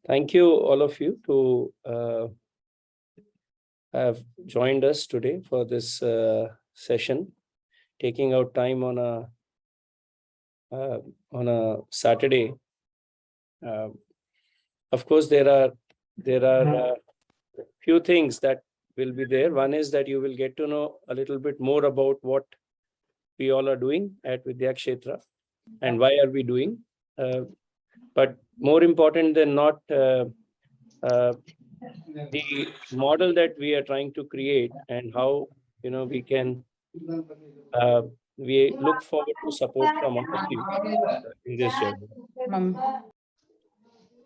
Thank you, all of you, to have joined us today for this session, taking out time on a Saturday. Of course, there are few things that will be there. One is that you will get to know a little bit more about what we all are doing at Vidyakshetra and why are we doing. But more important than not, the model that we are trying to create and how we can we look forward to support from all of you in this journey.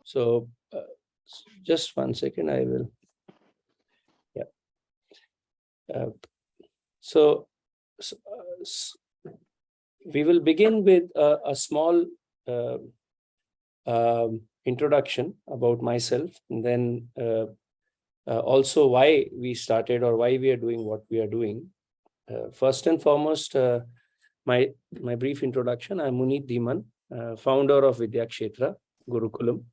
So just 1 second, I will. So we will begin with a small introduction about myself, and then also why we started or why we are doing what we are doing. First and foremost, my brief introduction. I'm Munit Dhiman, founder of Vidyakshetra Gurukulam.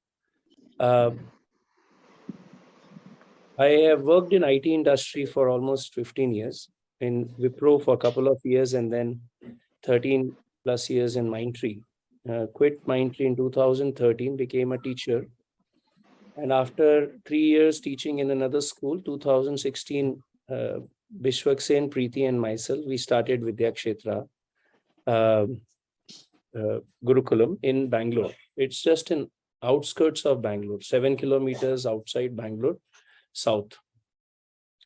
I have worked in IT industry for almost 15 years, in Wipro for a couple of years, and then 13 plus years in Mytri. Quit Mytri in 2013, became a teacher. And after 3 years teaching in another school, 2016, Bishwaksen, Preeti and myself, we started Vidyakshetra Gurukulam in Bangalore. It's just in outskirts of Bangalore, 7 kilometers outside Bangalore, south.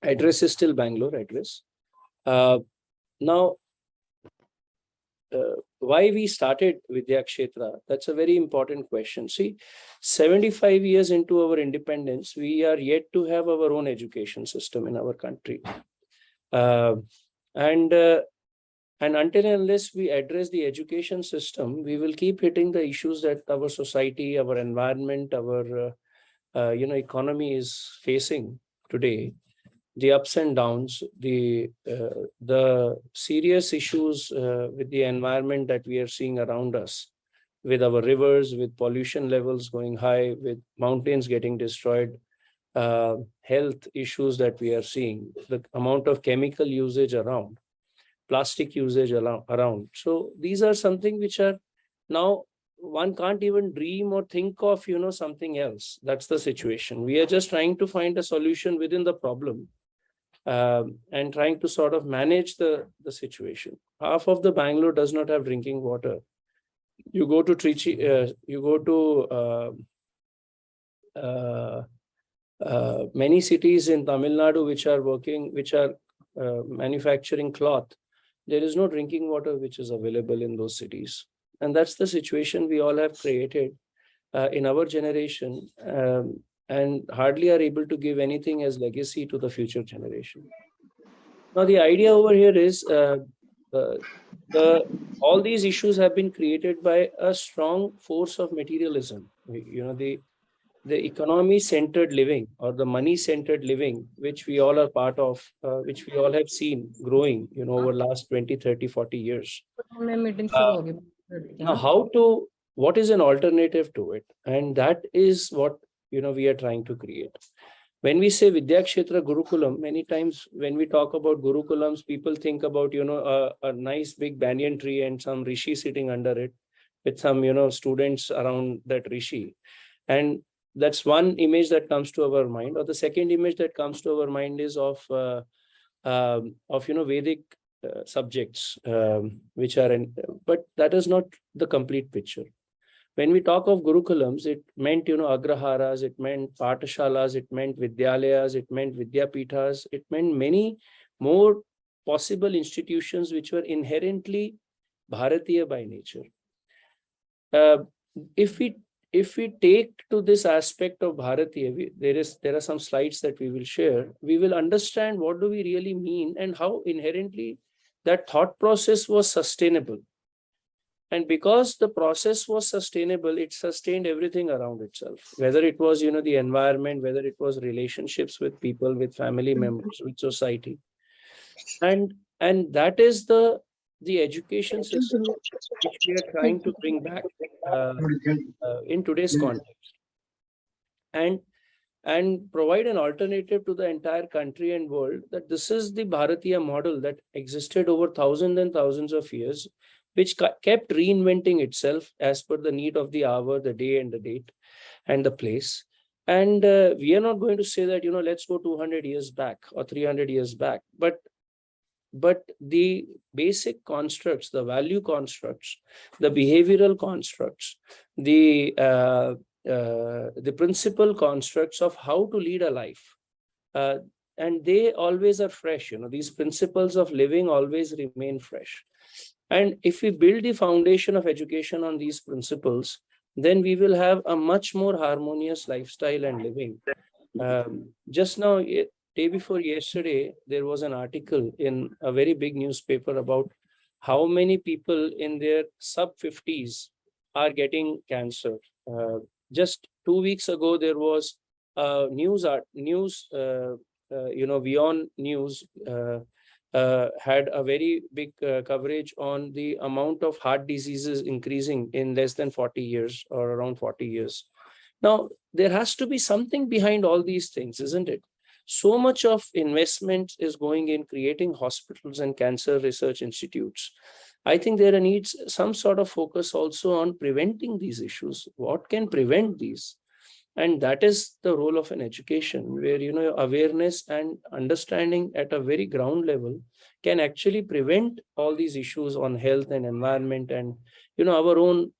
Address is still Bangalore address. Now, why we started Vidyakshetra? That's a very important question. See, 75 years into our independence, we are yet to have our own education system in our country. And until and unless we address the education system, we will keep hitting the issues that our society, our environment, our economy is facing today. The ups and downs, the serious issues with the environment that we are seeing around us, with our rivers, with pollution levels going high, with mountains getting destroyed, health issues that we are seeing, the amount of chemical usage around, plastic usage around. So these are something which are now one can't even dream or think of, something else. That's the situation. We are just trying to find a solution within the problem. And trying to sort of manage the situation. Half of the Bangalore does not have drinking water. You go to Trichy, you go to many cities in Tamil Nadu which are manufacturing cloth. There is no drinking water which is available in those cities. And that's the situation we all have created in our generation. And hardly are able to give anything as legacy to the future generation. Now, the idea over here is all these issues have been created by a strong force of materialism. The economy-centered living or the money-centered living, which we all are part of, which we all have seen growing, over last 20, 30, 40 years. Now, what is an alternative to it? And that is what we are trying to create. When we say Vidyakshetra Gurukulam, many times when we talk about Gurukulams, people think about, a nice big banyan tree and some rishi sitting under it with some, students around that rishi. And that's one image that comes to our mind. Or the second image that comes to our mind is of Vedic subjects, which are but that is not the complete picture. When we talk of Gurukulams, it meant, Agraharas, it meant Patashalas, it meant Vidyalayas, it meant Vidyapithas, it meant many more possible institutions which were inherently Bharatiya by nature. If we take to this aspect of Bharatiya, there are some slides that we will share. We will understand what do we really mean and how inherently that thought process was sustainable. And because the process was sustainable, it sustained everything around itself, whether it was, the environment, whether it was relationships with people, with family members, with society. And that is the education system which we are trying to bring back in today's context. and provide an alternative to the entire country and world, that this is the Bharatiya model that existed over thousands and thousands of years, which kept reinventing itself as per the need of the hour, the day and the date and the place. And we are not going to say that, let's go 200 years back or 300 years back, but the basic constructs, the value constructs, the behavioral constructs, the principal constructs of how to lead a life, and they always are fresh. These principles of living always remain fresh. And if we build the foundation of education on these principles, then we will have a much more harmonious lifestyle and living. Just now, day before yesterday, there was an article in a very big newspaper about how many people in their sub-50s are getting cancer. Just 2 weeks ago, there was Beyond News had a very big coverage on the amount of heart diseases increasing in less than 40 years or around 40 years. Now, there has to be something behind all these things, isn't it? So much of investment is going in creating hospitals and cancer research institutes. I think there needs some sort of focus also on preventing these issues. What can prevent these? And that is the role of an education, where awareness and understanding at a very ground level can actually prevent all these issues on health and environment and our own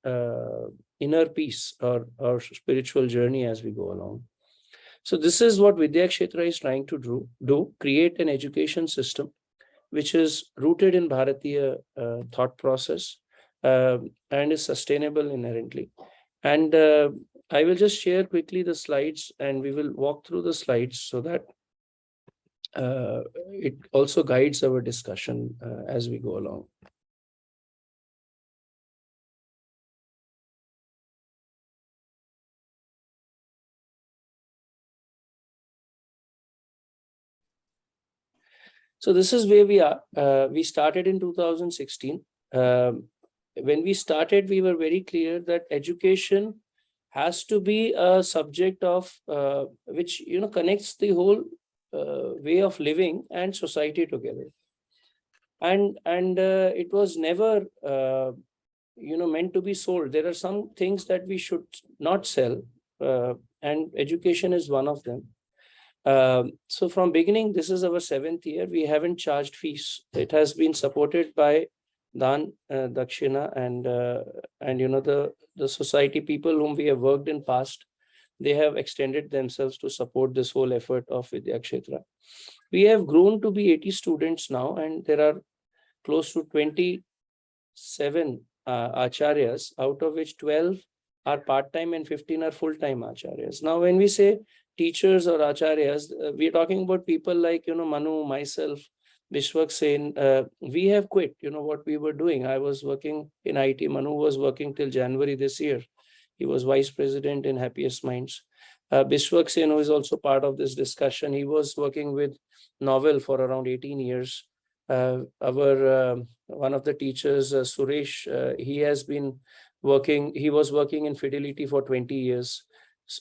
inner peace or spiritual journey as we go along. So this is what Vidyakshetra is trying to do, create an education system which is rooted in Bharatiya thought process and is sustainable inherently. And I will just share quickly the slides, and we will walk through the slides so that it also guides our discussion as we go along. So this is where we are. We started in 2016. When we started, we were very clear that education has to be a subject of which connects the whole way of living and society together. And it was never meant to be sold. There are some things that we should not sell, and education is one of them. So from beginning, this is our 7th year. We haven't charged fees. It has been supported by Daan Dakshina and the society people whom we have worked in past. They have extended themselves to support this whole effort of Vidyakshetra. We have grown to be 80 students now, and there are close to 27 acharyas, out of which 12 are part-time and 15 are full-time acharyas. Now, when we say teachers or acharyas, we are talking about people like, Manu, myself, Vishwak Sen. We have quit, what we were doing. I was working in IT. Manu was working till January this year. He was vice president in Happiest Minds. Vishwak Sen, who is also part of this discussion, he was working with Novel for around 18 years. One of the teachers, Suresh, he was working in Fidelity for 20 years.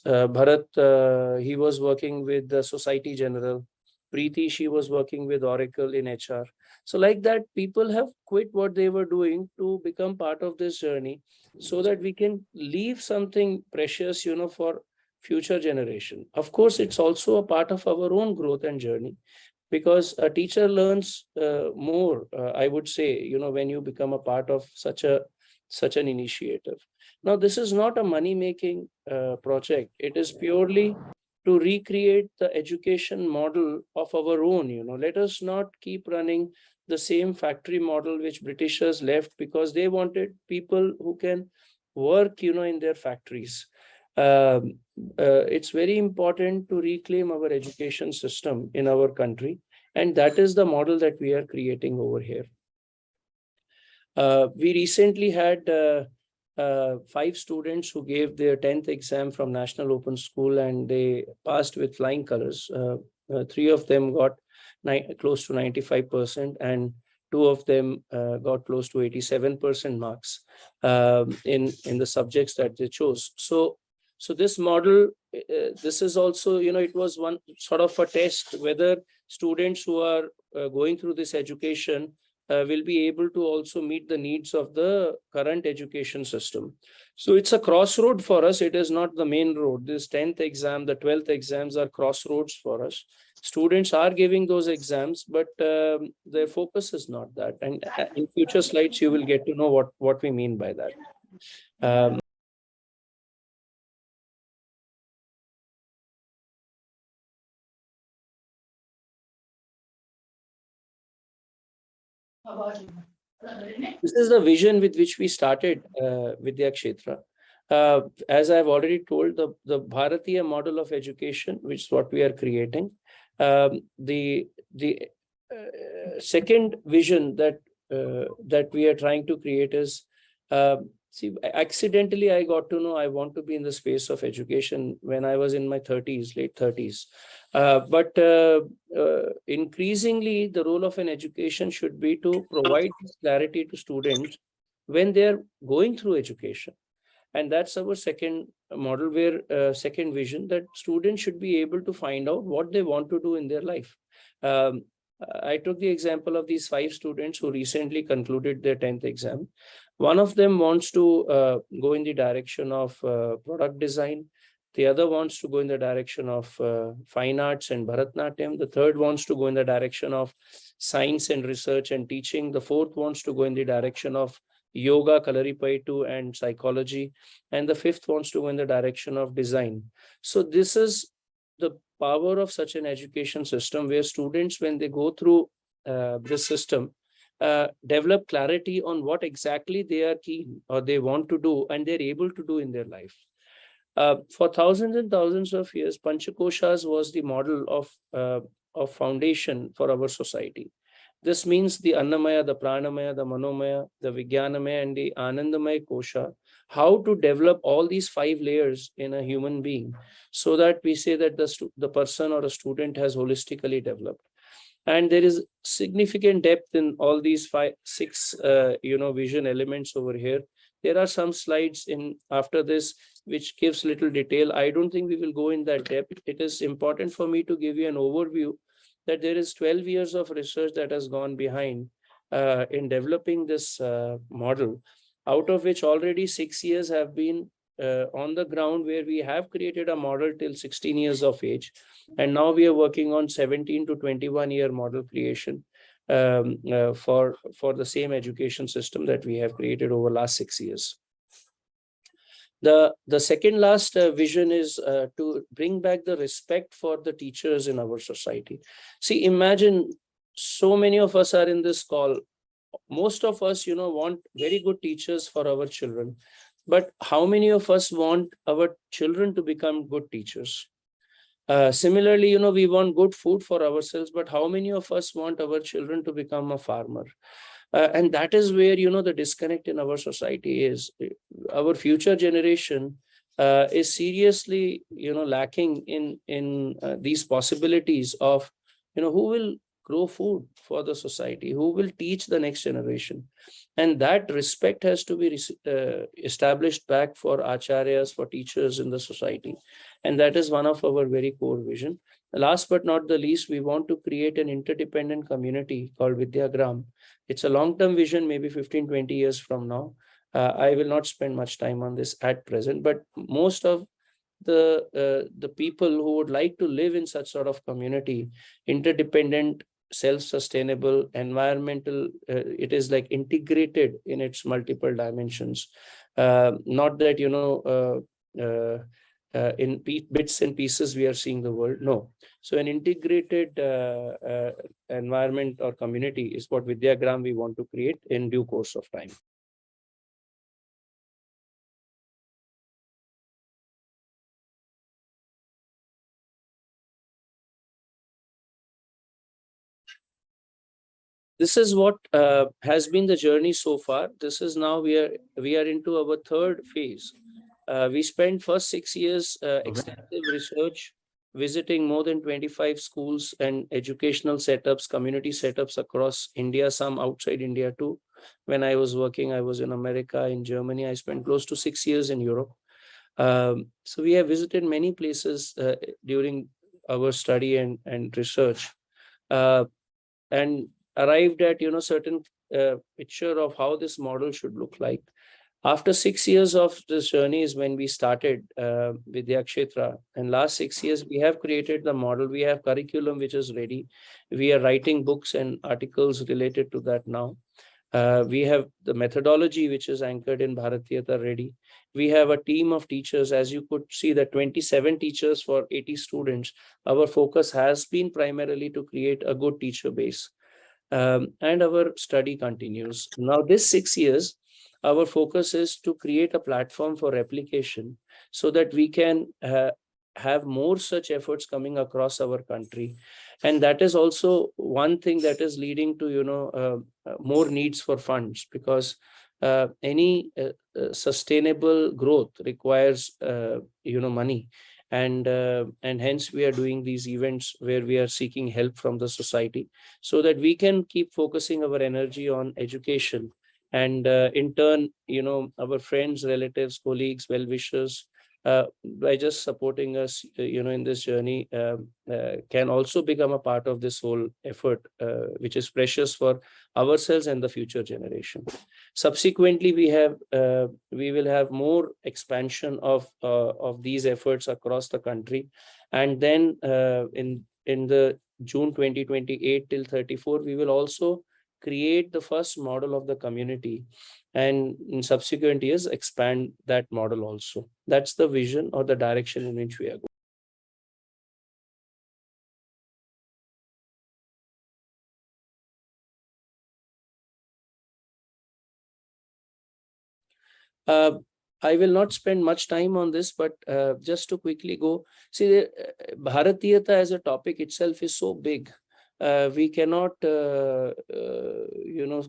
Bharat, he was working with the Society General. Preeti, she was working with Oracle in HR. So like that, people have quit what they were doing to become part of this journey so that we can leave something precious, for future generation. Of course, it's also a part of our own growth and journey, because a teacher learns more, I would say, when you become a part of such an initiative. Now, this is not a money-making project. It is purely to recreate the education model of our own. Let us not keep running the same factory model which Britishers left, because they wanted people who can work, in their factories. It's very important to reclaim our education system in our country, and that is the model that we are creating over here. We recently had 5 students who gave their 10th exam from National Open School, and they passed with flying colors. 3 of them got close to 95%, and 2 of them got close to 87% marks in the subjects that they chose. So this model this is also, it was one sort of a test whether students who are going through this education will be able to also meet the needs of the current education system. So it's a crossroad for us. It is not the main road. This 10th exam, the 12th exams are crossroads for us. Students are giving those exams, but their focus is not that. And in future slides, you will get to know what we mean by that. This is the vision with which we started Vidyakshetra. As I've already told, the Bharatiya model of education, which is what we are creating. The second vision that we are trying to create is, see, accidentally I got to know I want to be in the space of education when I was in my 30s, late 30s. But increasingly, the role of an education should be to provide clarity to students when they're going through education. And that's our second model, where second vision, that students should be able to find out what they want to do in their life. I took the example of these 5 students who recently concluded their 10th exam. One of them wants to go in the direction of product design. The other wants to go in the direction of fine arts and Bharatnatyam. The third wants to go in the direction of science and research and teaching. The fourth wants to go in the direction of yoga, Kalaripaitu, and psychology. And the fifth wants to go in the direction of design. So this is the power of such an education system, where students, when they go through this system, develop clarity on what exactly they are keen or they want to do and they're able to do in their life. For thousands and thousands of years, Panchkoshas was the model of foundation for our society. This means the Annamaya, the Pranamaya, the Manomaya, the Vijnanamaya, and the Anandamaya Kosha. How to develop all these 5 layers in a human being, so that we say that the person or a student has holistically developed. And there is significant depth in all these 6 vision elements over here. There are some slides in after this which gives little detail. I don't think we will go in that depth. It is important for me to give you an overview that there is 12 years of research that has gone behind in developing this model, out of which already 6 years have been on the ground, where we have created a model till 16 years of age. And now we are working on 17 to 21 year model creation for the same education system that we have created over last 6 years. The second last vision is to bring back the respect for the teachers in our society. See, imagine so many of us are in this call. Most of us, want very good teachers for our children. But how many of us want our children to become good teachers? Similarly, we want good food for ourselves, but how many of us want our children to become a farmer? And that is where, the disconnect in our society is. Our future generation is seriously, lacking in these possibilities of, who will grow food for the society, who will teach the next generation. And that respect has to be established back for acharyas, for teachers in the society. And that is one of our very core vision. Last but not the least, we want to create an interdependent community called Vidyagram. It's a long-term vision, maybe 15, 20 years from now. I will not spend much time on this at present, but most of the people who would like to live in such sort of community, interdependent, self-sustainable, environmental, it is like integrated in its multiple dimensions. Not that, in bits and pieces we are seeing the world. No. So an integrated environment or community is what Vidyagram we want to create in due course of time. This is what has been the journey so far. This is now we are into our third phase. We spent first 6 years extensive research, visiting more than 25 schools and educational setups, community setups across India, some outside India too. When I was working, I was in America, in Germany. I spent close to 6 years in Europe. So we have visited many places during our study and research, uh, and arrived at certain picture of how this model should look like. After 6 years of this journey is when we started Vidyakshetra. And last 6 years, we have created the model. We have curriculum which is ready. We are writing books and articles related to that now. We have the methodology which is anchored in Bharatiyata ready. We have a team of teachers. As you could see, the 27 teachers for 80 students. Our focus has been primarily to create a good teacher base. And our study continues. Now, this 6 years, our focus is to create a platform for replication so that we can have more such efforts coming across our country. And that is also one thing that is leading to more needs for funds, because any sustainable growth requires money, and hence we are doing these events where we are seeking help from the society so that we can keep focusing our energy on education, and in turn our friends, relatives, colleagues, well-wishers, by just supporting us in this journey, can also become a part of this whole effort, which is precious for ourselves and the future generation. Subsequently, we will have more expansion of these efforts across the country, and then in the June 2028 till 34, we will also create the first model of the community, and in subsequent years expand that model also. That's the vision or the direction in which we are going. Uh, I will not spend much time on this, but just to quickly go, see, Bharatiyata as a topic itself is so big. We cannot,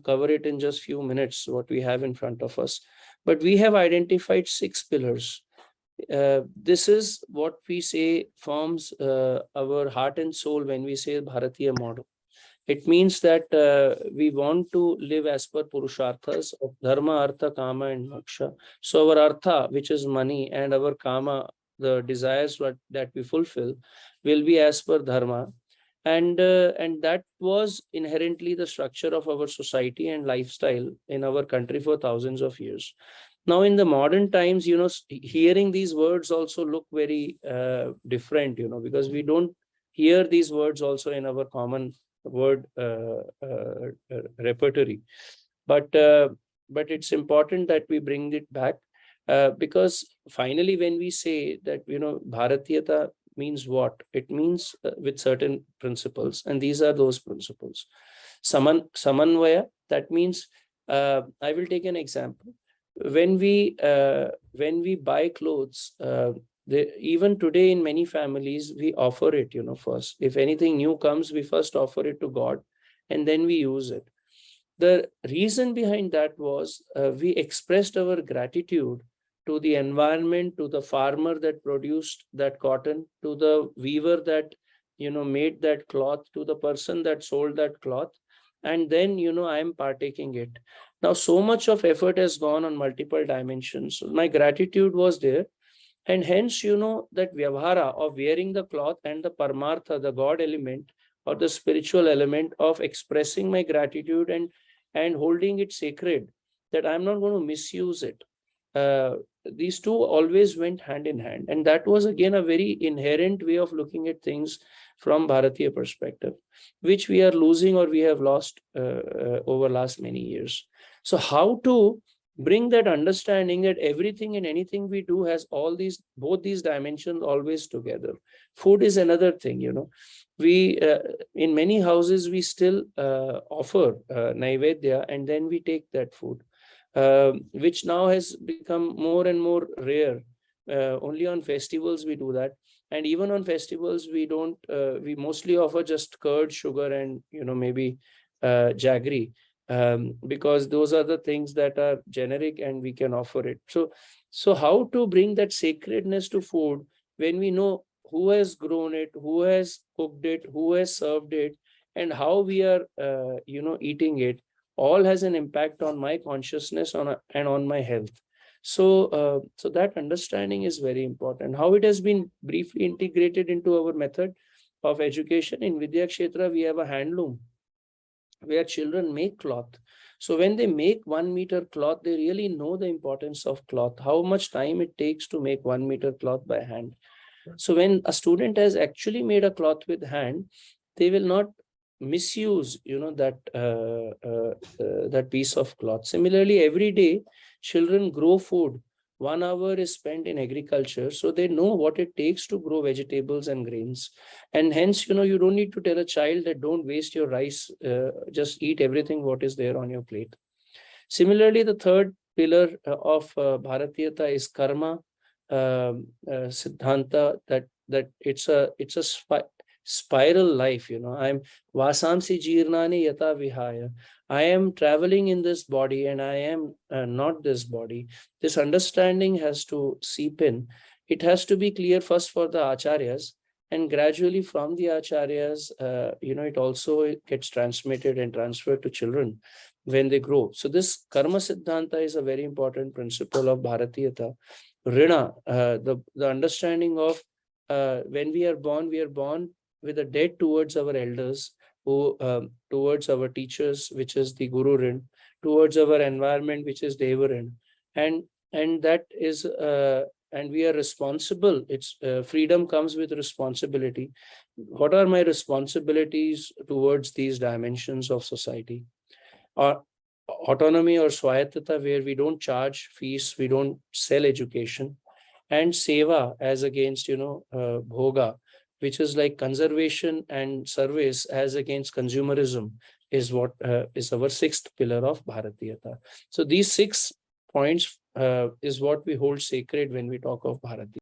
cover it in just few minutes, what we have in front of us. But we have identified 6 pillars. This is what we say forms our heart and soul when we say Bharatiya model. It means that we want to live as per Purusharthas of Dharma, Artha, Kama, and Moksha. So our Artha, which is money, and our Kama, the desires that we fulfill, will be as per Dharma. And that was inherently the structure of our society and lifestyle in our country for thousands of years. Now, in the modern times, hearing these words also look very different, because we don't hear these words also in our common word repertory. But it's important that we bring it back, because finally, when we say that Bharatiyata means what, it means with certain principles, and these are those principles. Samanvaya, that means, I will take an example. When we buy clothes, even today in many families we offer it, first. If anything new comes, we first offer it to God, and then we use it. The reason behind that was, we expressed our gratitude to the environment, to the farmer that produced that cotton, to the weaver that made that cloth, to the person that sold that cloth, and then I am partaking it. Now, so much of effort has gone on multiple dimensions. So my gratitude was there, and hence, that vyavhara of wearing the cloth and the paramartha, the God element or the spiritual element of expressing my gratitude and holding it sacred, that I'm not going to misuse it. These two always went hand in hand. And that was again a very inherent way of looking at things from Bharatiya perspective, which we are losing or we have lost over last many years. So how to bring that understanding that everything and anything we do has both these dimensions always together. Food is another thing, we in many houses we still offer naivedya, and then we take that food, which now has become more and more rare. Only on festivals we do that, and even on festivals we don't. We mostly offer just curd, sugar, and maybe jaggery, because those are the things that are generic and we can offer it. So how to bring that sacredness to food when we know who has grown it, who has cooked it, who has served it, and how we are eating it, all has an impact on my consciousness and on my health. So that understanding is very important. How it has been briefly integrated into our method of education in Vidyakshetra, we have a handloom where children make cloth. So when they make 1 meter cloth, they really know the importance of cloth, how much time it takes to make 1 meter cloth by hand. So when a student has actually made a cloth with hand, they will not misuse, that piece of cloth. Similarly, every day, children grow food. 1 hour is spent in agriculture, so they know what it takes to grow vegetables and grains. And hence, you don't need to tell a child that don't waste your rice, just eat everything what is there on your plate. Similarly, the third pillar of Bharatiyata is karma siddhanta, that it's a spiral life. I'm vasamsi jirnani yata vihaya. I am traveling in this body and I am not this body. This understanding has to seep in. It has to be clear first for the acharyas, and gradually from the acharyas, it also gets transmitted and transferred to children when they grow. So this karma siddhanta is a very important principle of Bharatiyata. Rina, the understanding of when we are born with a debt towards our elders, who towards our teachers, which is the Guru Rin, towards our environment, which is Deva Rin, and that is and we are responsible. It's freedom comes with responsibility. What are my responsibilities towards these dimensions of society? Or autonomy or swayatata, where we don't charge fees, we don't sell education, and seva as against bhoga, which is like conservation and service as against consumerism, is what is our sixth pillar of Bharatiyata. So these 6 points is what we hold sacred when we talk of Bharatiyata.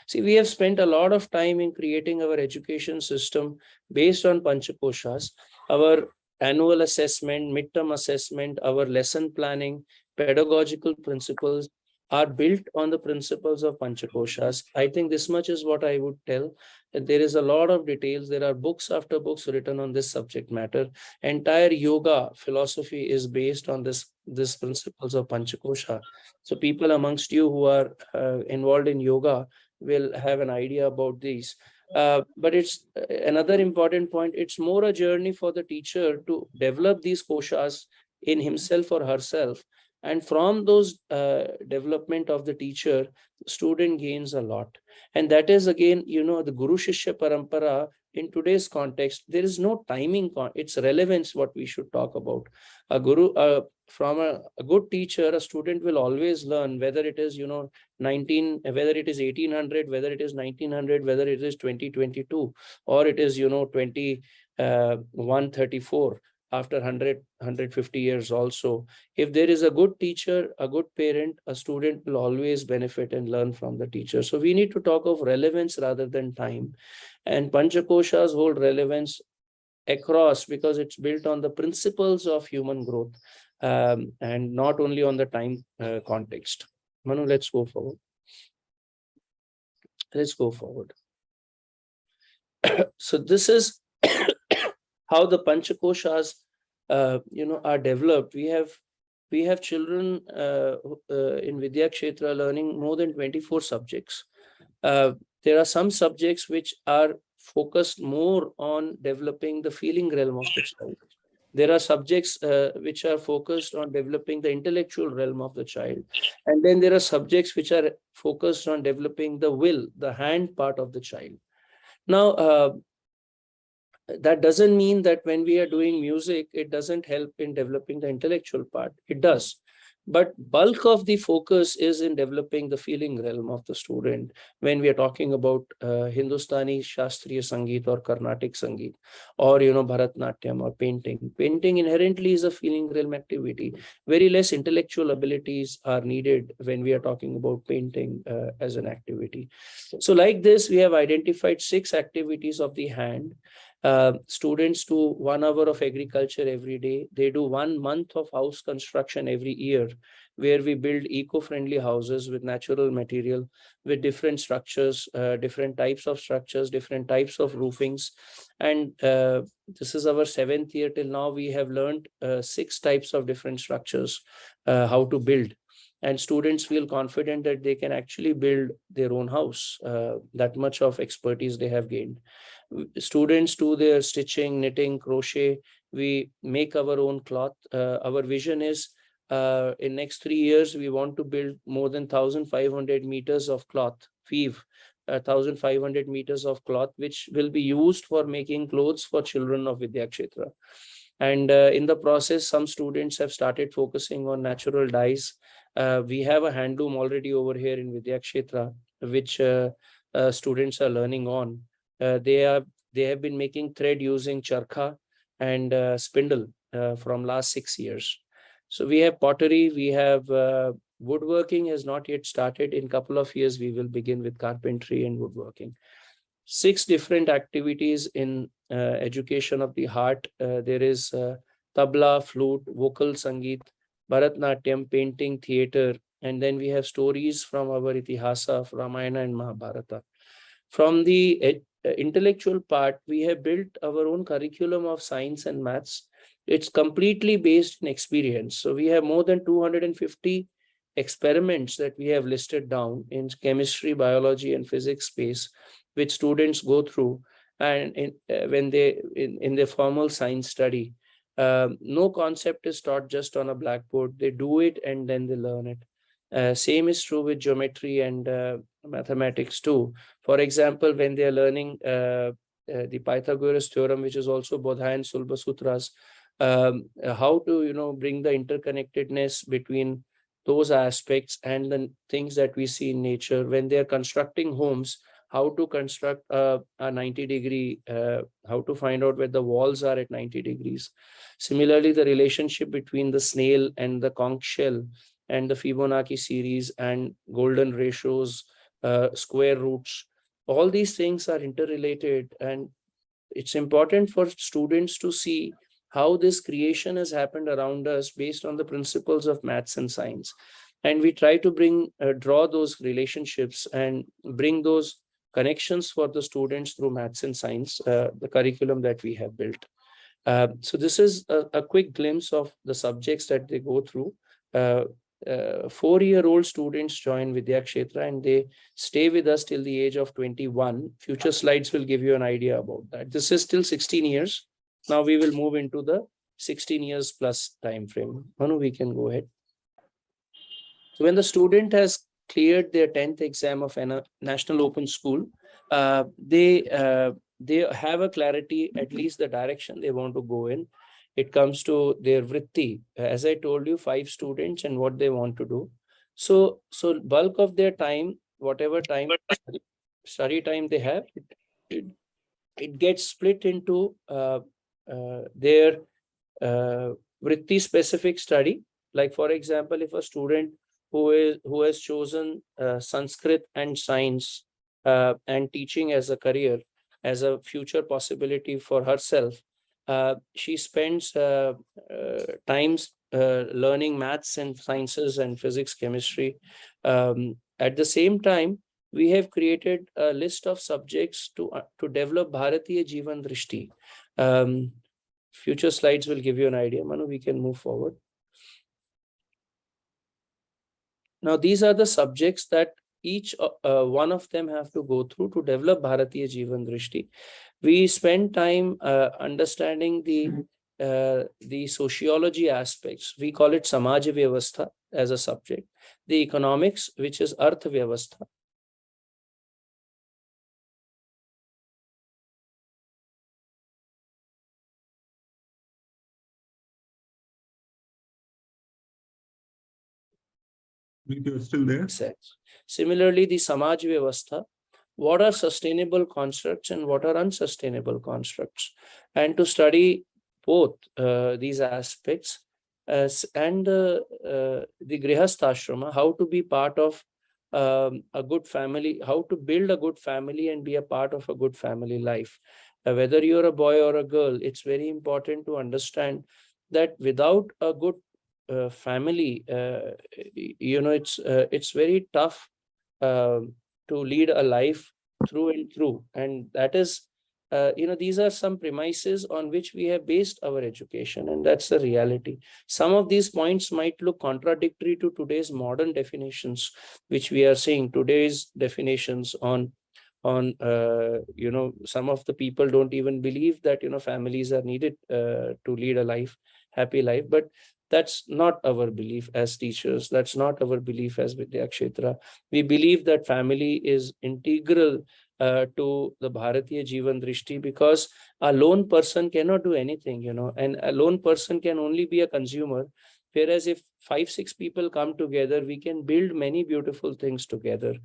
See, we have spent a lot of time in creating our education system based on Panchakoshas. Our annual assessment, midterm assessment, our lesson planning, pedagogical principles are built on the principles of Panchakoshas. I think this much is what I would tell. That there is a lot of details. There are books after books written on this subject matter. Entire yoga philosophy is based on this principles of Panchakosha. So people amongst you who are involved in yoga will have an idea about these. But it's another important point. It's more a journey for the teacher to develop these koshas in himself or herself. And from those development of the teacher, student gains a lot. And that is again, the Guru Shishya Parampara in today's context, there is no timing. It's relevance what we should talk about. A guru, from a good teacher, a student will always learn, whether it is, 19, whether it is 1800, whether it is 1900, whether it is 2022, or it is 134 after 150 years also. If there is a good teacher, a good parent, a student will always benefit and learn from the teacher. So we need to talk of relevance rather than time. And Panchakoshas hold relevance across because it's built on the principles of human growth, and not only on the time context. Manu, let's go forward. Let's go forward. So this is how the Panchakoshas, are developed. We have children in Vidyakshetra learning more than 24 subjects. There are some subjects which are focused more on developing the feeling realm of the child. There are subjects which are focused on developing the intellectual realm of the child. And then there are subjects which are focused on developing the will, the hand part of the child. Now, that doesn't mean that when we are doing music, it doesn't help in developing the intellectual part. It does. But bulk of the focus is in developing the feeling realm of the student when we are talking about Hindustani Shastriya Sangeet or Carnatic Sangeet, or Bharatnatyam or painting. Painting inherently is a feeling realm activity. Very less intellectual abilities are needed when we are talking about painting as an activity. So like this, we have identified 6 activities of the hand. Students do 1 hour of agriculture every day. They do 1 month of house construction every year, where we build eco-friendly houses with natural material, with different structures, different types of structures, different types of roofings. And this is our 7th year. Till now, we have learned 6 types of different structures, how to build. And students feel confident that they can actually build their own house. That much of expertise they have gained. Students do their stitching, knitting, crochet. We make our own cloth. Our vision is in next 3 years, we want to build more than 1,500 meters of cloth, weave 1,500 meters of cloth, which will be used for making clothes for children of Vidyakshetra. And in the process, some students have started focusing on natural dyes. We have a handloom already over here in Vidyakshetra, which students are learning on. They have been making thread using charkha and spindle from last 6 years. So we have pottery, we have woodworking has not yet started. In couple of years, we will begin with carpentry and woodworking. 6 different activities in education of the heart. There is tabla, flute, vocal sangeet, Bharatnatyam, painting, theater, and then we have stories from our Itihasa, of Ramayana and Mahabharata. From the intellectual part, we have built our own curriculum of science and maths. It's completely based in experience. So we have more than 250 experiments that we have listed down in chemistry, biology, and physics space, which students go through, and when they in their formal science study. No concept is taught just on a blackboard. They do it and then they learn it. Same is true with geometry and mathematics too. For example, when they are learning the Pythagoras theorem, which is also Bodha and Sulba Sutras, how to bring the interconnectedness between those aspects and the things that we see in nature. When they are constructing homes, how to construct a 90-degree, how to find out where the walls are at 90 degrees. Similarly, the relationship between the snail and the conch shell, and the Fibonacci series and golden ratios, square roots, all these things are interrelated, and it's important for students to see how this creation has happened around us based on the principles of maths and science. And we try to draw those relationships and bring those connections for the students through maths and science, the curriculum that we have built. So this is a quick glimpse of the subjects that they go through. 4-year-old students join Vidyakshetra and they stay with us till the age of 21. Future slides will give you an idea about that. This is still 16 years. Now we will move into the 16 years plus time frame. Manu, we can go ahead. So when the student has cleared their 10th exam of a national open school, they have a clarity, at least the direction they want to go in. It comes to their vritti. As I told you, 5 students and what they want to do. So bulk of their time, whatever time, study time they have, it gets split into their vritti specific study. Like for example, if a student who has chosen Sanskrit and science and teaching as a career, as a future possibility for herself, she spends times learning maths and sciences and physics, chemistry. At the same time, we have created a list of subjects to develop Bharatiya Jeevan Drishti. Future slides will give you an idea. Manu, we can move forward. Now, these are the subjects that each one of them have to go through to develop Bharatiya Jeevan Drishti. We spend time understanding the sociology aspects. We call it Samaj Vyavastha as a subject. The economics, which is Arth Vyavastha. You're still there? Similarly, the Samaj Vyavastha, what are sustainable constructs and what are unsustainable constructs, and to study both these aspects, and the Grihastha, how to be part of a good family, how to build a good family and be a part of a good family life. Whether you're a boy or a girl, it's very important to understand that without a good family, it's very tough to lead a life through and through. And that is, these are some premises on which we have based our education, and that's the reality. Some of these points might look contradictory to today's modern definitions, which we are seeing today's definitions on some of the people don't even believe that families are needed to lead a happy life. But that's not our belief as teachers, that's not our belief as Vidyakshetra. We believe that family is integral to the Bharatiya Jivan Drishti, because a lone person cannot do anything, and a lone person can only be a consumer. Whereas if 5 6 people come together, we can build many beautiful things together.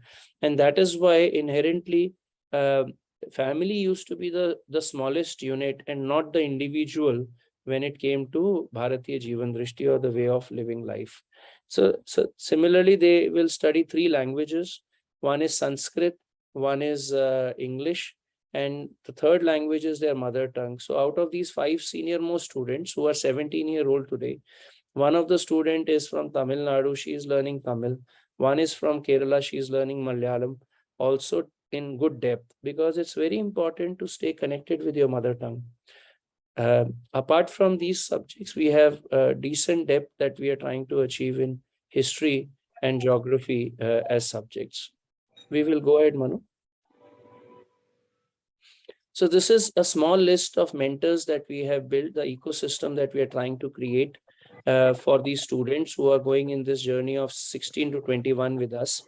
And that is why inherently uh, family used to be the smallest unit and not the individual when it came to Bharatiya Jivan Drishti, or the way of living life. So similarly, they will study 3 languages. One is Sanskrit, one is English, and the third language is their mother tongue. So out of these 5 senior most students who are 17-year-old today, one of the student is from Tamil Nadu, she is learning Tamil. One is from Kerala, she is learning Malayalam, also in good depth, because it's very important to stay connected with your mother tongue. Apart from these subjects, we have decent depth that we are trying to achieve in history and geography as subjects. We will go ahead, Manu. So this is a small list of mentors that we have built, the ecosystem that we are trying to create for these students who are going in this journey of 16 to 21 with us.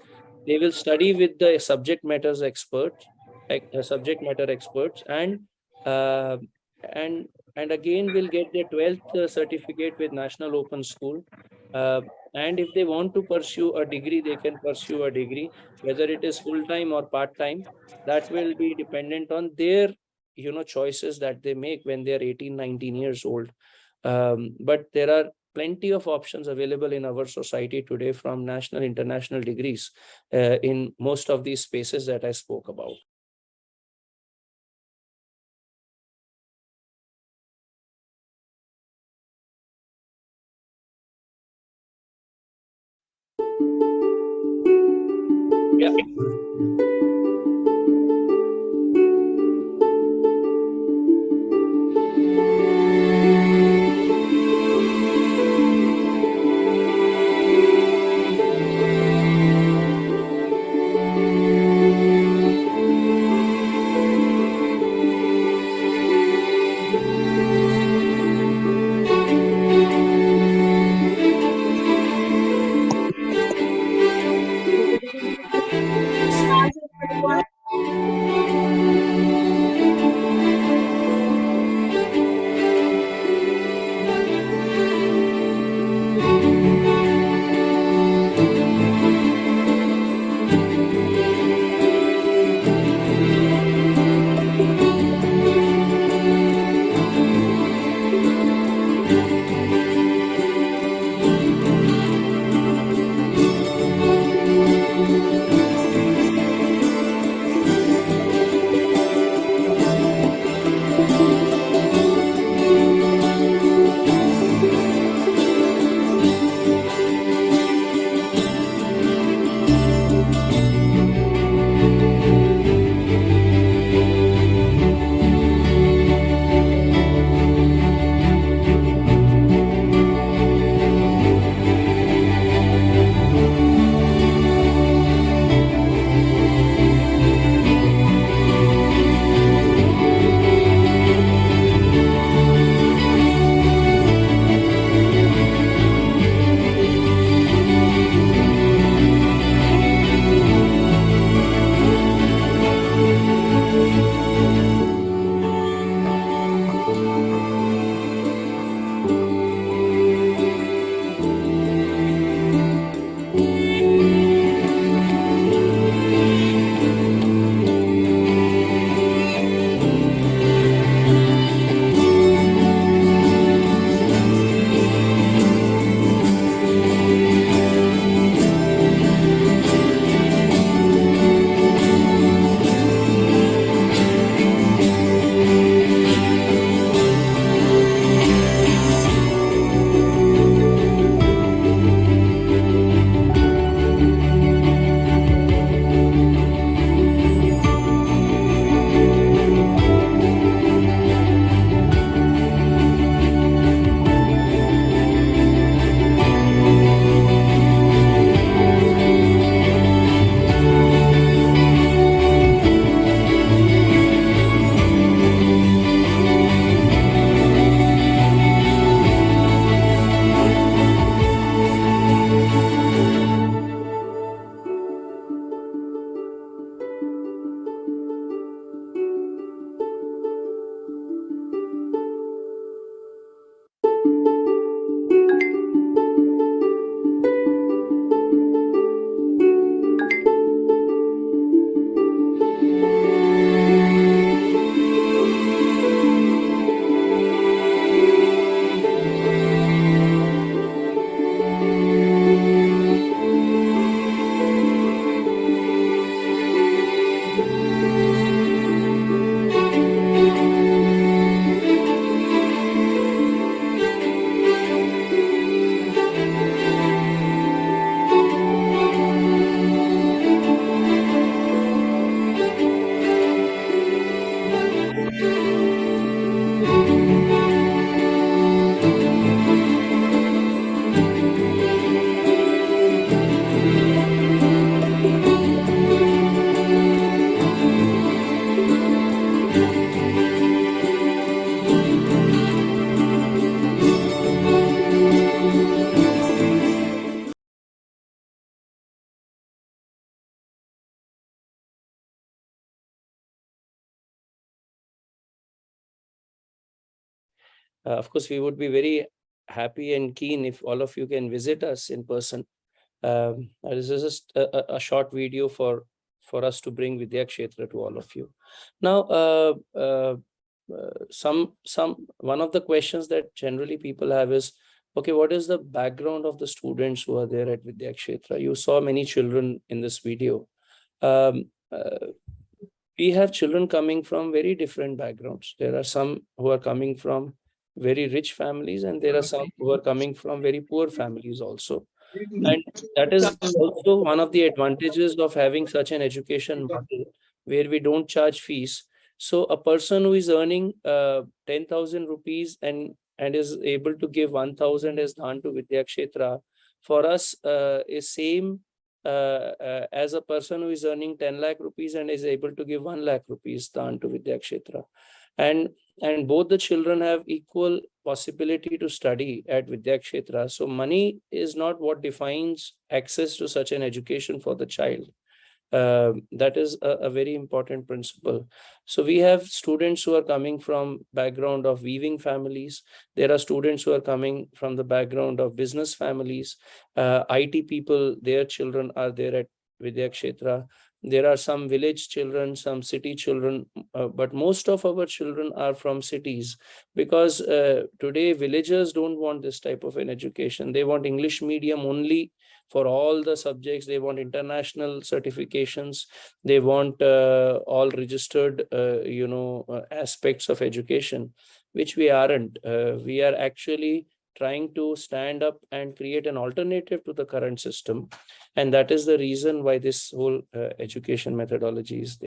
They will study with the subject matter experts, uh, and and again will get their 12th certificate with National Open School. And if they want to pursue a degree, they can pursue a degree, whether it is full-time or part-time. That will be dependent on their choices that they make when they're 18 19 years old. But there are plenty of options available in our society today, from national international degrees in most of these spaces that I spoke about. Yeah. Of course, we would be very happy and keen if all of you can visit us in person. This is just a short video for us to bring Vidyakshetra to all of you. Now, one of the questions that generally people have is, okay, what is the background of the students who are there at Vidyakshetra? You saw many children in this video. We have children coming from very different backgrounds. There are some who are coming from very rich families, and there are some who are coming from very poor families also. And that is also one of the advantages of having such an education model where we don't charge fees. So a person who is earning 10,000 rupees and is able to give 1,000 as dhan to Vidyakshetra, for us is same as a person who is earning 10 lakh rupees and is able to give 1 lakh rupees dhan to Vidyakshetra. And both the children have equal possibility to study at Vidyakshetra. So money is not what defines access to such an education for the child. That is a very important principle. So we have students who are coming from background of weaving families. There are students who are coming from the background of business families. IT people, their children are there at Vidyakshetra. There are some village children, some city children, but most of our children are from cities, because today villagers don't want this type of an education. They want English medium only for all the subjects. They want international certifications. They want all registered, aspects of education, which we aren't. We are actually trying to stand up and create an alternative to the current system. And that is the reason why this whole education methodology is there.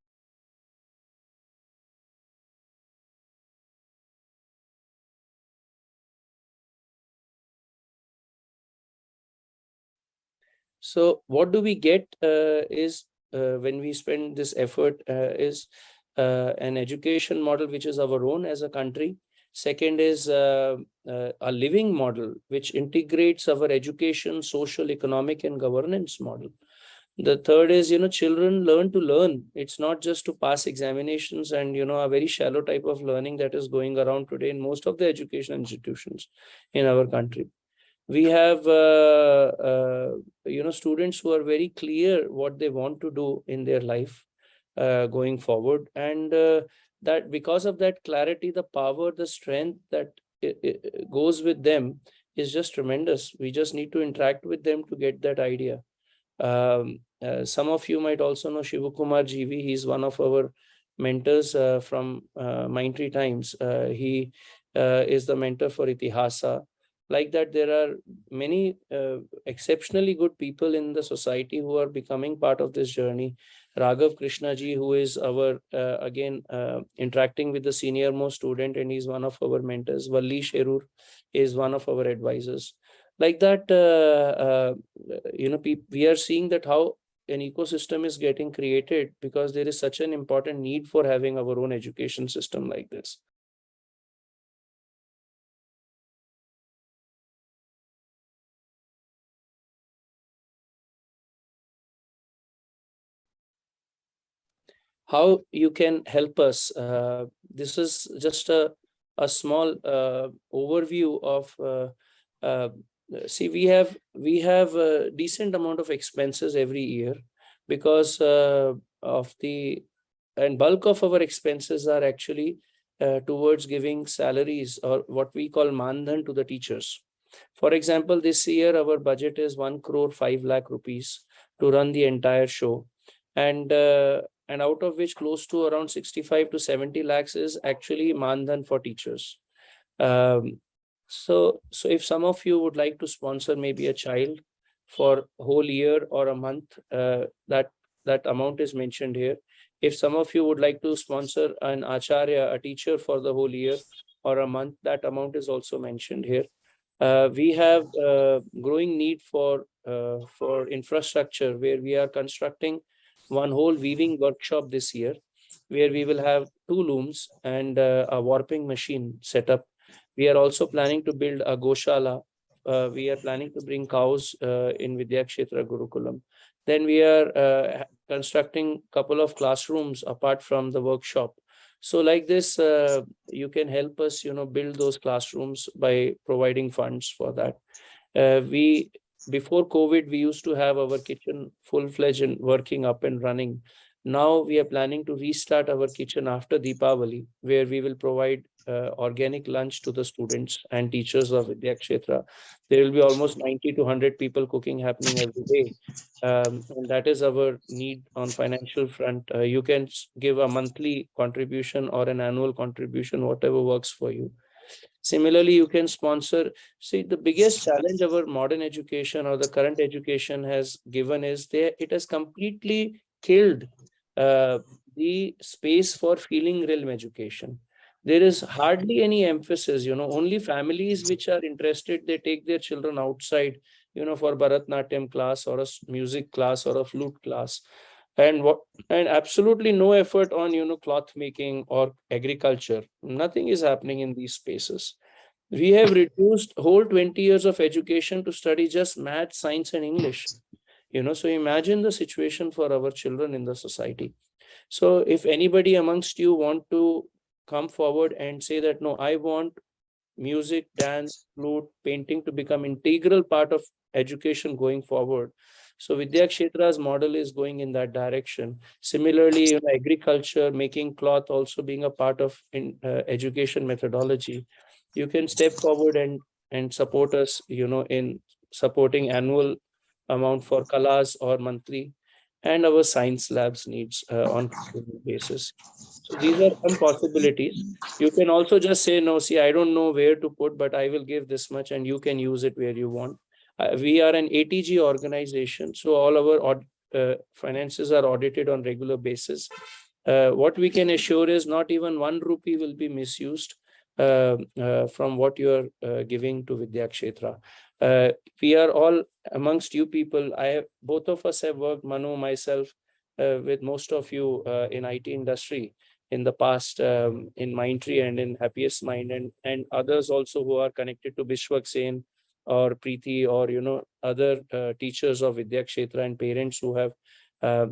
So what do we get is when we spend this effort is an education model which is our own as a country. Second is a living model which integrates our education, social, economic, and governance model. The third is, children learn to learn. It's not just to pass examinations and, a very shallow type of learning that is going around today in most of the education institutions in our country. We have students who are very clear what they want to do in their life going forward, and that because of that clarity, the power, the strength that goes with them is just tremendous. We just need to interact with them to get that idea. Some of you might also know Shivakumar GV. He's one of our mentors from Mytri times. He is the mentor for Itihasa. Like that, there are many exceptionally good people in the society who are becoming part of this journey. Raghav Krishnaji, who is our, again, interacting with the senior most student, and he's one of our mentors. Valli Sherur is one of our advisors. Like that, we are seeing that how an ecosystem is getting created because there is such an important need for having our own education system like this. How you can help us? This is just a small overview of. See, we have a decent amount of expenses every year because of the and bulk of our expenses are actually towards giving salaries or what we call mandhan to the teachers. For example, this year our budget is 1 crore 5 lakh rupees to run the entire show, and out of which close to around 65 to 70 lakhs is actually mandhan for teachers. So if some of you would like to sponsor maybe a child for whole year or a month, that amount is mentioned here. If some of you would like to sponsor an acharya, a teacher for the whole year or a month, that amount is also mentioned here. We have growing need for infrastructure, where we are constructing one whole weaving workshop this year. where we will have 2 looms and a warping machine set up. We are also planning to build a goshala. We are planning to bring cows in Vidyakshetra Gurukulam. Then we are constructing a couple of classrooms apart from the workshop. So like this, you can help us, build those classrooms by providing funds for that. We Before COVID, we used to have our kitchen full-fledged and working up and running. Now we are planning to restart our kitchen after Deepavali, where we will provide organic lunch to the students and teachers of Vidyakshetra. There will be almost 90 to 100 people cooking happening every day. And that is our need on financial front. You can give a monthly contribution or an annual contribution, whatever works for you. Similarly, you can sponsor. See, the biggest challenge our modern education or the current education has given is it has completely killed uh, the space for feeling realm education. There is hardly any emphasis, only families which are interested, they take their children outside, for Bharatnatyam class or a music class or a flute class. And absolutely no effort on cloth making or agriculture. Nothing is happening in these spaces. We have reduced whole 20 years of education to study just math, science, and English. So imagine the situation for our children in the society. So if anybody amongst you want to come forward and say that, no, I want music, dance, flute, painting to become integral part of education going forward. So Vidyakshetra's model is going in that direction. Similarly, agriculture, making cloth also being a part of education methodology. You can step forward and support us, in supporting annual amount for Kalas or monthly, and our science labs needs on continuous basis. So these are some possibilities. You can also just say, no, see, I don't know where to put, but I will give this much and you can use it where you want. We are an ATG organization, so all our finances are audited on regular basis. What we can assure is not even 1 rupee will be misused from what you are giving to Vidyakshetra. We are all amongst you people. Both of us have worked, Manu, myself, with most of you in IT industry in the past, in Mytri and in Happiest Mind, and others also who are connected to Bishwak Sen or Preeti, or other teachers of Vidyakshetra and parents who have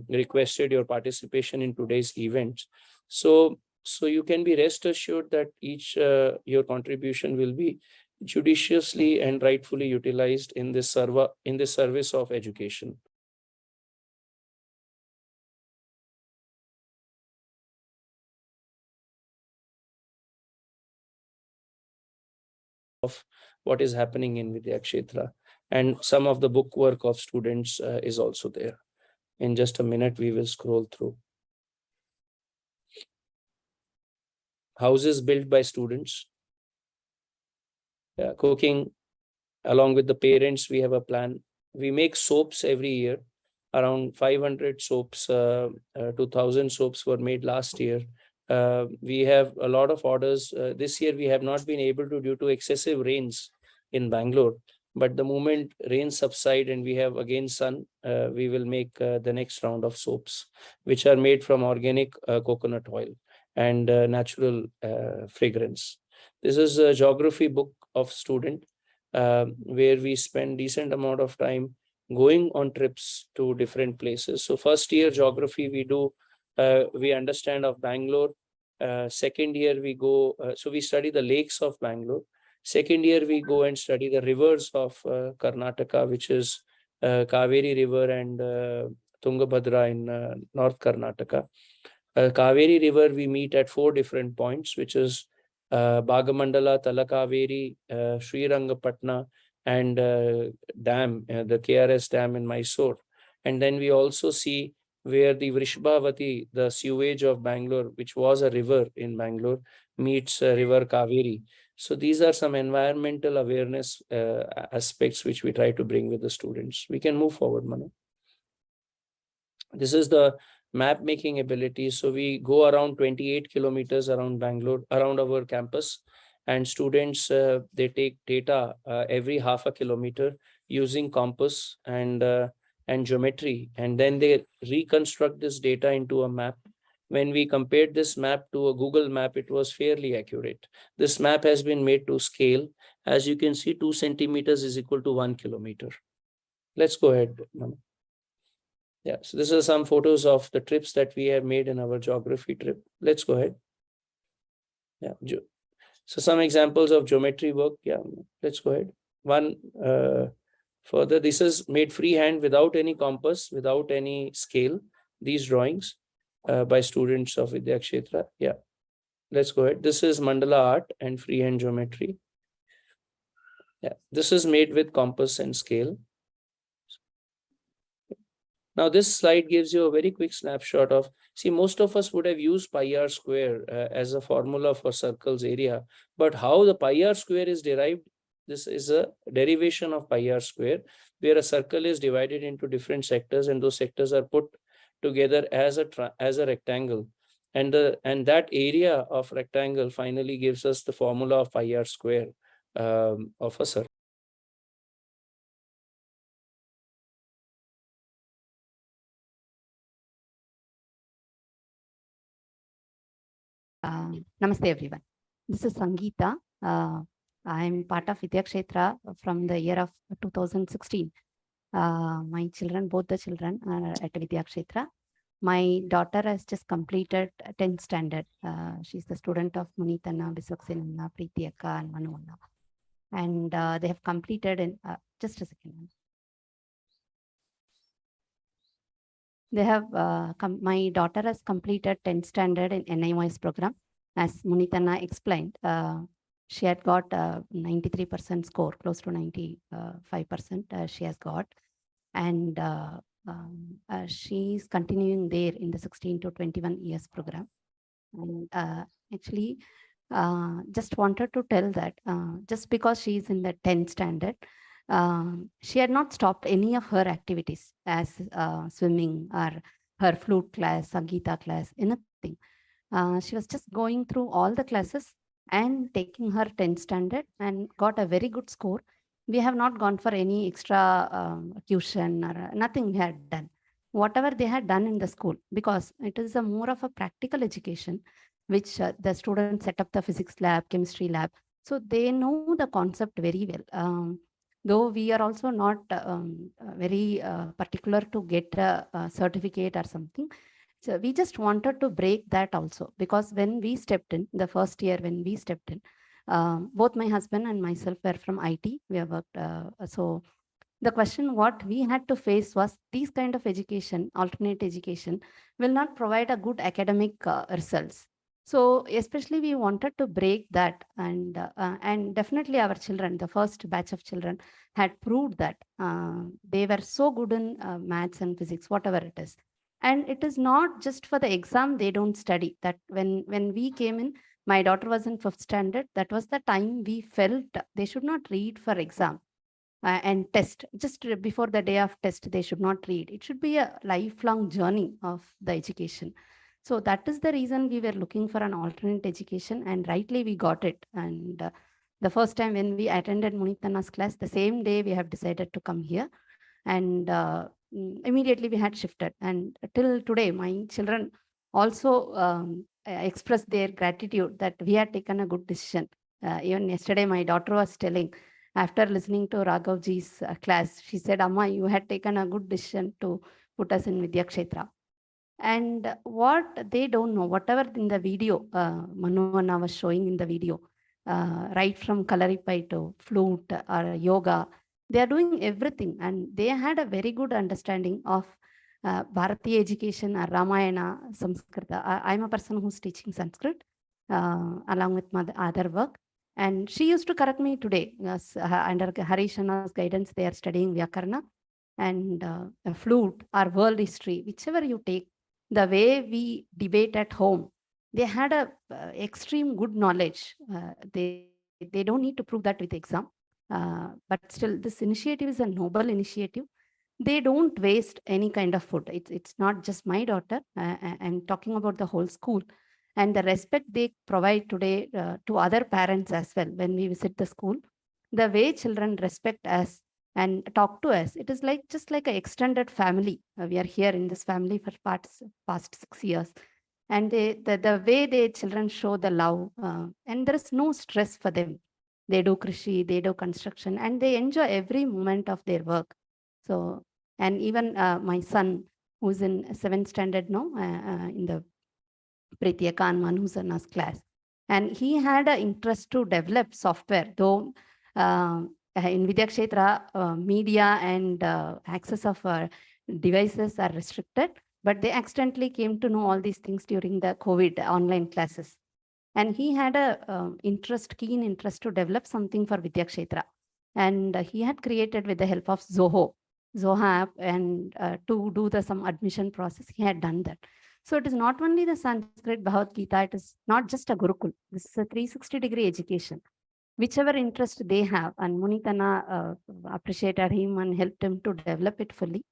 requested your participation in today's events. So you can be rest assured that each your contribution will be judiciously and rightfully utilized in this service of education. Of what is happening in Vidyakshetra, and some of the book work of students is also there. In just a minute, we will scroll through. Houses built by students. Cooking along with the parents, we have a plan. We make soaps every year, around 500 soaps, 2000 soaps were made last year. We have a lot of orders. This year we have not been able to due to excessive rains in Bangalore. But the moment rains subside and we have again sun, we will make the next round of soaps, which are made from organic coconut oil and natural fragrance. This is a geography book of student where we spend decent amount of time going on trips to different places. So first year geography we do, we understand of Bangalore. Second year we go, so we study the lakes of Bangalore. Second year we go and study the rivers of Karnataka, which is Kaveri River and Tungabhadra in North Karnataka. Kaveri River we meet at 4 different points, which is Bhagamandala, Talakaveri, Srirangapatna, and dam, the KRS dam in Mysore. And then we also see where the Vrishbhavati, the sewage of Bangalore, which was a river in Bangalore, meets river Kaveri. So these are some environmental awareness aspects which we try to bring with the students. We can move forward, Manu. This is the map making ability. So we go around 28 kilometers around Bangalore, around our campus, and students, they take data every half a kilometer using compass and geometry, and then they reconstruct this data into a map. When we compared this map to a Google map, it was fairly accurate. This map has been made to scale. As you can see, 2 centimeters is equal to 1 kilometer. Let's go ahead, Manu. Yeah, so this are some photos of the trips that we have made in our geography trip. Let's go ahead. Yeah, so some examples of geometry work. Yeah, let's go ahead. One further, this is made freehand without any compass, without any scale. These drawings by students of Vidyakshetra. Yeah, let's go ahead. This is mandala art and freehand geometry. Yeah, this is made with compass and scale. Now, this slide gives you a very quick snapshot of, see, most of us would have used pi r square as a formula for circles area, but how the pi r square is derived, this is a derivation of pi r square, where a circle is divided into different sectors, and those sectors are put together as a rectangle. And that area of rectangle finally gives us the formula of pi r square of a circle. Namaste everyone. This is Sangeeta. I'm part of Vidyakshetra from the year of 2016. My children, both the children are at Vidyakshetra. My daughter has just completed 10th standard. She's the student of Munitana, Biswaksenanna, Preeti Akka and Manu Anna. And they have completed in, just a second. They have, my daughter has completed 10th standard in NIOS program. As Munitana explained, she had got 93% score, close to 95% she has got. And she's continuing there in the 16 to 21 years program. And actually, just wanted to tell that just because she's in the 10th standard, she had not stopped any of her activities as swimming or her flute class, Sangeeta class, anything. She was just going through all the classes and taking her 10th standard and got a very good score. We have not gone for any extra tuition or nothing we had done. Whatever they had done in the school, because it is a more of a practical education, which the students set up the physics lab, chemistry lab. So they know the concept very well. Though we are also not very particular to get a certificate or something. So we just wanted to break that also, because when we stepped in, the first year when we stepped in, both my husband and myself were from IT. We have worked, so the question what we had to face was these kind of education, alternate education, will not provide a good academic results. So especially we wanted to break that, and definitely our children, the first batch of children, had proved that they were so good in maths and physics, whatever it is. And it is not just for the exam they don't study. That when we came in, my daughter was in 5th standard. That was the time we felt they should not read for exam and test. Just before the day of test, they should not read. It should be a lifelong journey of the education. So that is the reason we were looking for an alternate education, and rightly we got it. And the first time when we attended Munitana's class, the same day we have decided to come here, and immediately we had shifted. And till today, my children also express their gratitude that we had taken a good decision. Even yesterday, my daughter was telling, after listening to Raghavji's class, she said, Amma, you had taken a good decision to put us in Vidyakshetra. And what they don't know, whatever in the video, Manu Anna was showing in the video, right from Kalaripai to flute or yoga, they are doing everything. And they had a very good understanding of Bharati education or Ramayana, Samskrita. I'm a person who's teaching Sanskrit along with my other work. And she used to correct me today. Under Harishana's guidance, they are studying Vyakarna and flute or world history, whichever you take. The way we debate at home, they had a extreme good knowledge. They don't need to prove that with exam. But still, this initiative is a noble initiative. They don't waste any kind of food. It's not just my daughter. I'm talking about the whole school. And the respect they provide today to other parents as well. When we visit the school, the way children respect us and talk to us, it is like just like an extended family. We are here in this family for past 6 years. and the way the children show the love, and there is no stress for them. They do krishi, they do construction, and they enjoy every moment of their work. So, and even my son, who's in seventh standard now, in the Pritya Kanman, who's in us class, and he had an interest to develop software, though in Vidyakshetra, media and access of devices are restricted, but they accidentally came to know all these things during the COVID online classes. And he had a keen interest to develop something for Vidyakshetra. And he had created with the help of Zoho app, and to do the some admission process, he had done that. So it is not only the Sanskrit Bhagavad Gita, it is not just a Gurukul. This is a 360-degree education. Whichever interest they have, and Munitana appreciated him and helped him to develop it fully.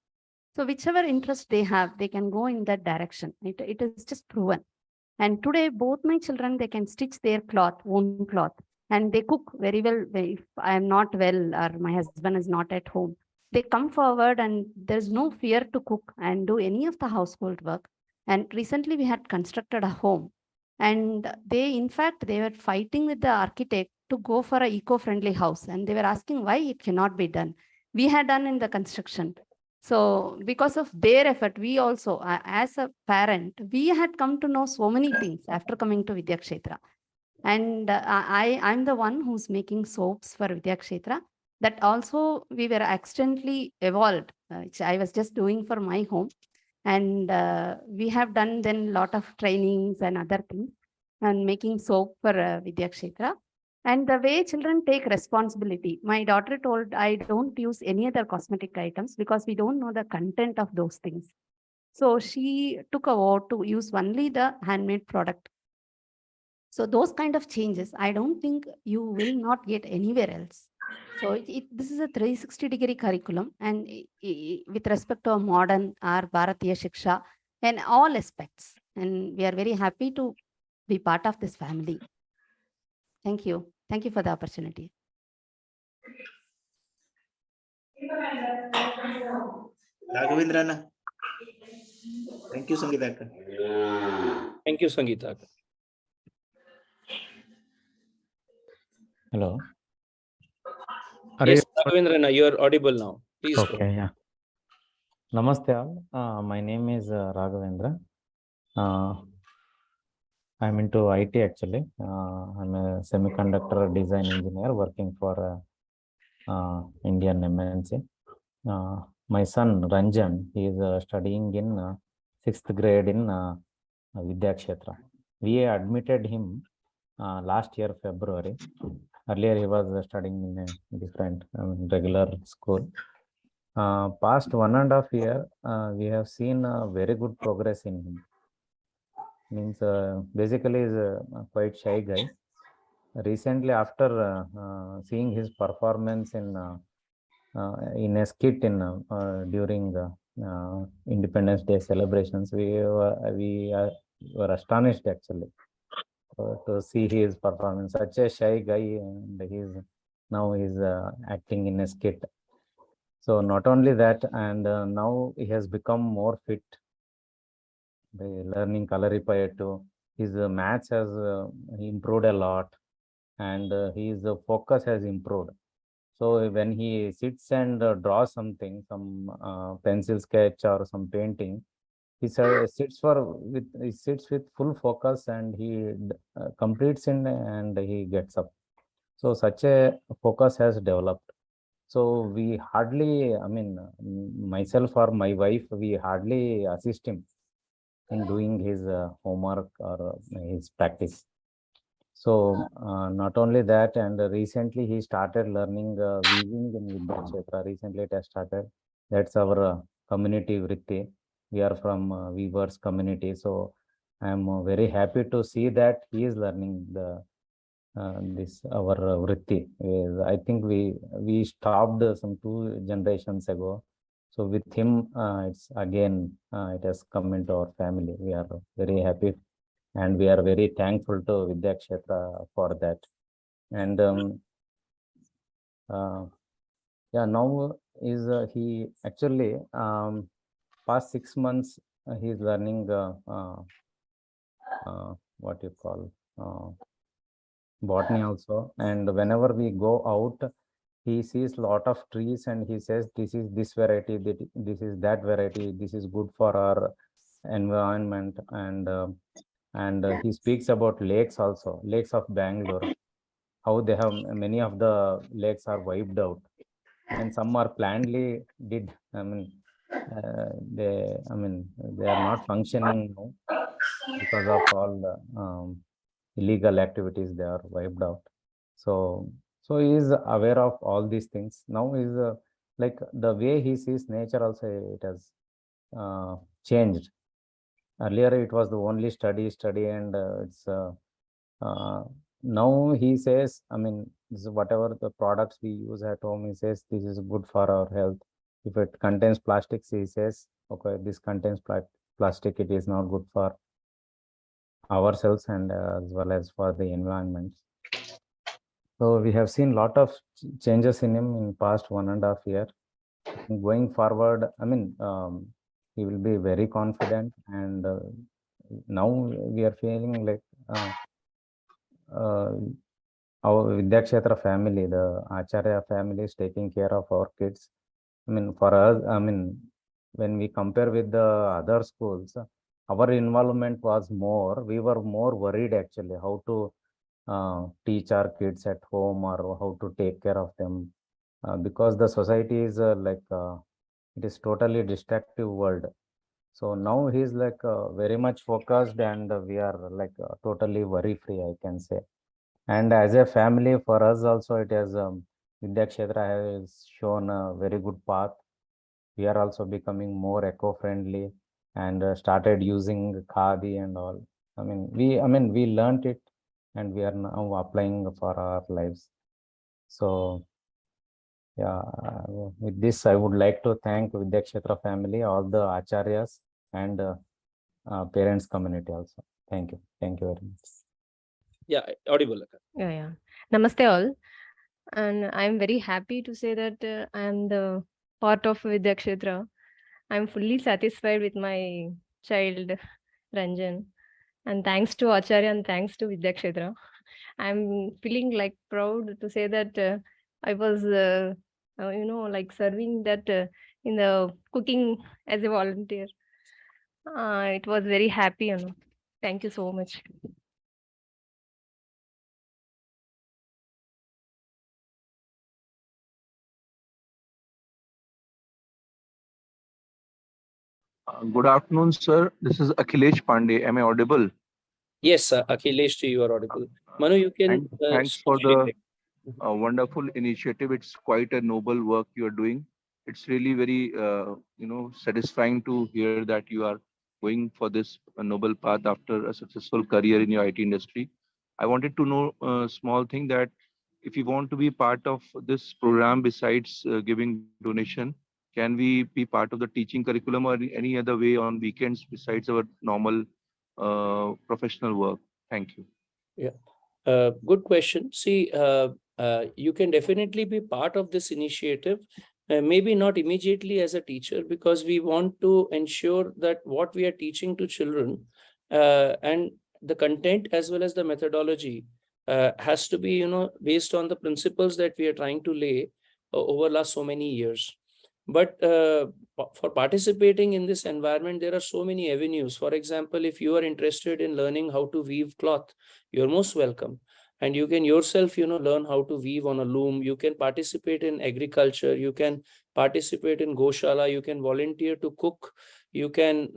So whichever interest they have, they can go in that direction. It is just proven. And today, both my children, they can stitch their cloth, own cloth, and they cook very well. If I am not well or my husband is not at home, they come forward and there's no fear to cook and do any of the household work. And recently, we had constructed a home, and in fact, they were fighting with the architect to go for a eco-friendly house, and they were asking why it cannot be done. We had done in the construction. So because of their effort, we also, as a parent, we had come to know so many things after coming to Vidyakshetra. And I'm the one who's making soaps for Vidyakshetra. That also we were accidentally evolved, which I was just doing for my home. And we have done then lot of trainings and other things and making soap for Vidyakshetra. And the way children take responsibility, my daughter told, I don't use any other cosmetic items because we don't know the content of those things. So she took a vow to use only the handmade product. So those kind of changes, I don't think you will not get anywhere else. So this is a 360-degree curriculum, and with respect to a modern or Bharatiya Shiksha and all aspects. And we are very happy to be part of this family. Thank you. Thank you for the opportunity. Raghavendrana. Thank you, Sangeeta. Thank you, Sangeeta. Hello. Yes, Raghavendrana, you are audible now. Please go. Okay, yeah. Namaste all. My name is Raghavendra. I'm into IT actually. I'm a semiconductor design engineer working for Indian MNC. My son Ranjan, he is studying in 6th grade in Vidyakshetra. We admitted him last year February. Earlier he was studying in a different regular school. Past 1.5 year, we have seen very good progress in him. Means basically is quite shy guy. Recently, after seeing his performance in a skit in during Independence Day celebrations, we were astonished actually to see his performance. Such a shy guy, and now he's acting in a skit. So not only that, and now he has become more fit by learning Kalaripayattu. His maths has improved a lot, and his focus has improved. So when he sits and draws something, some pencil sketch or some painting, he sits with full focus, and he completes it and he gets up. So such a focus has developed. So we hardly, I mean, myself or my wife, we hardly assist him in doing his homework or his practice. So not only that, and recently he started learning weaving in Vidyakshetra. Recently it has started. That's our community vritti. We are from weavers community. So I am very happy to see that he is learning this our vritti. I think we stopped some 2 generations ago. So with him, it's again it has come into our family. We are very happy, and we are very thankful to Vidyakshetra for that. And yeah, now is he actually past 6 months he is learning what you call botany also. And whenever we go out, he sees lot of trees and he says, this is this variety, this is that variety, this is good for our environment. And he speaks about lakes also, lakes of Bangalore, how they have many of the lakes are wiped out and some are plannedly did. I mean, they are not functioning now because of all the illegal activities, they are wiped out. So he is aware of all these things. Now is like the way he sees nature also, it has changed. Earlier it was the only study and it's now he says, I mean, this is whatever the products we use at home, he says this is good for our health. If it contains plastics, he says, okay, this contains plastic, it is not good for ourselves and as well as for the environment. So we have seen a lot of changes in him in past 1.5 years. Going forward, I mean, he will be very confident, and now we are feeling like our Vidyakshetra family, the Acharya family, is taking care of our kids. I mean, for us, I mean, when we compare with the other schools, our involvement was more. We were more worried actually how to teach our kids at home or how to take care of them, because the society is it is totally distractive world. So now he is like very much focused, and we are like totally worry free, I can say. And as a family, for us also, it has Vidyakshetra has shown a very good path. We are also becoming more eco-friendly and started using khadi and all. I mean, we learned it, and we are now applying for our lives. So yeah, with this, I would like to thank Vidyakshetra family, all the acharyas and parents community also. Thank you. Thank you very much. Yeah, audible. Yeah. Namaste all. And I'm very happy to say that I am the part of Vidyakshetra. I'm fully satisfied with my child, Ranjan. And thanks to Acharya and thanks to Vidyakshetra. I'm feeling like proud to say that I was, like serving that in the cooking as a volunteer. It was very happy, Thank you so much. Good afternoon, sir. This is Akhilesh Pandey. Am I audible? Yes, Akhilesh, you are audible. Manu, you can. Thanks for the wonderful initiative. It's quite a noble work you are doing. It's really very, satisfying to hear that you are going for this noble path after a successful career in your IT industry. I wanted to know a small thing that if you want to be part of this program, besides giving donation, can we be part of the teaching curriculum or any other way on weekends besides our normal professional work? Thank you. Yeah, good question. See, you can definitely be part of this initiative, maybe not immediately as a teacher, because we want to ensure that what we are teaching to children and the content as well as the methodology has to be, based on the principles that we are trying to lay over last so many years. But for participating in this environment, there are so many avenues. For example, if you are interested in learning how to weave cloth, you're most welcome. And you can yourself, learn how to weave on a loom. You can participate in agriculture. You can participate in Goshala. You can volunteer to cook. You can,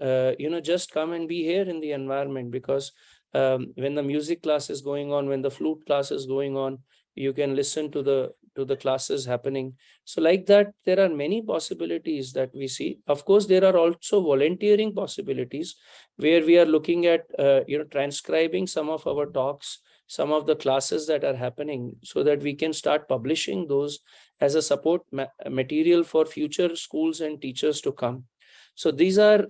just come and be here in the environment, because when the music class is going on, when the flute class is going on, you can listen to the classes happening. So like that, there are many possibilities that we see. Of course, there are also volunteering possibilities where we are looking at, transcribing some of our talks, some of the classes that are happening, so that we can start publishing those as a support material for future schools and teachers to come. So these are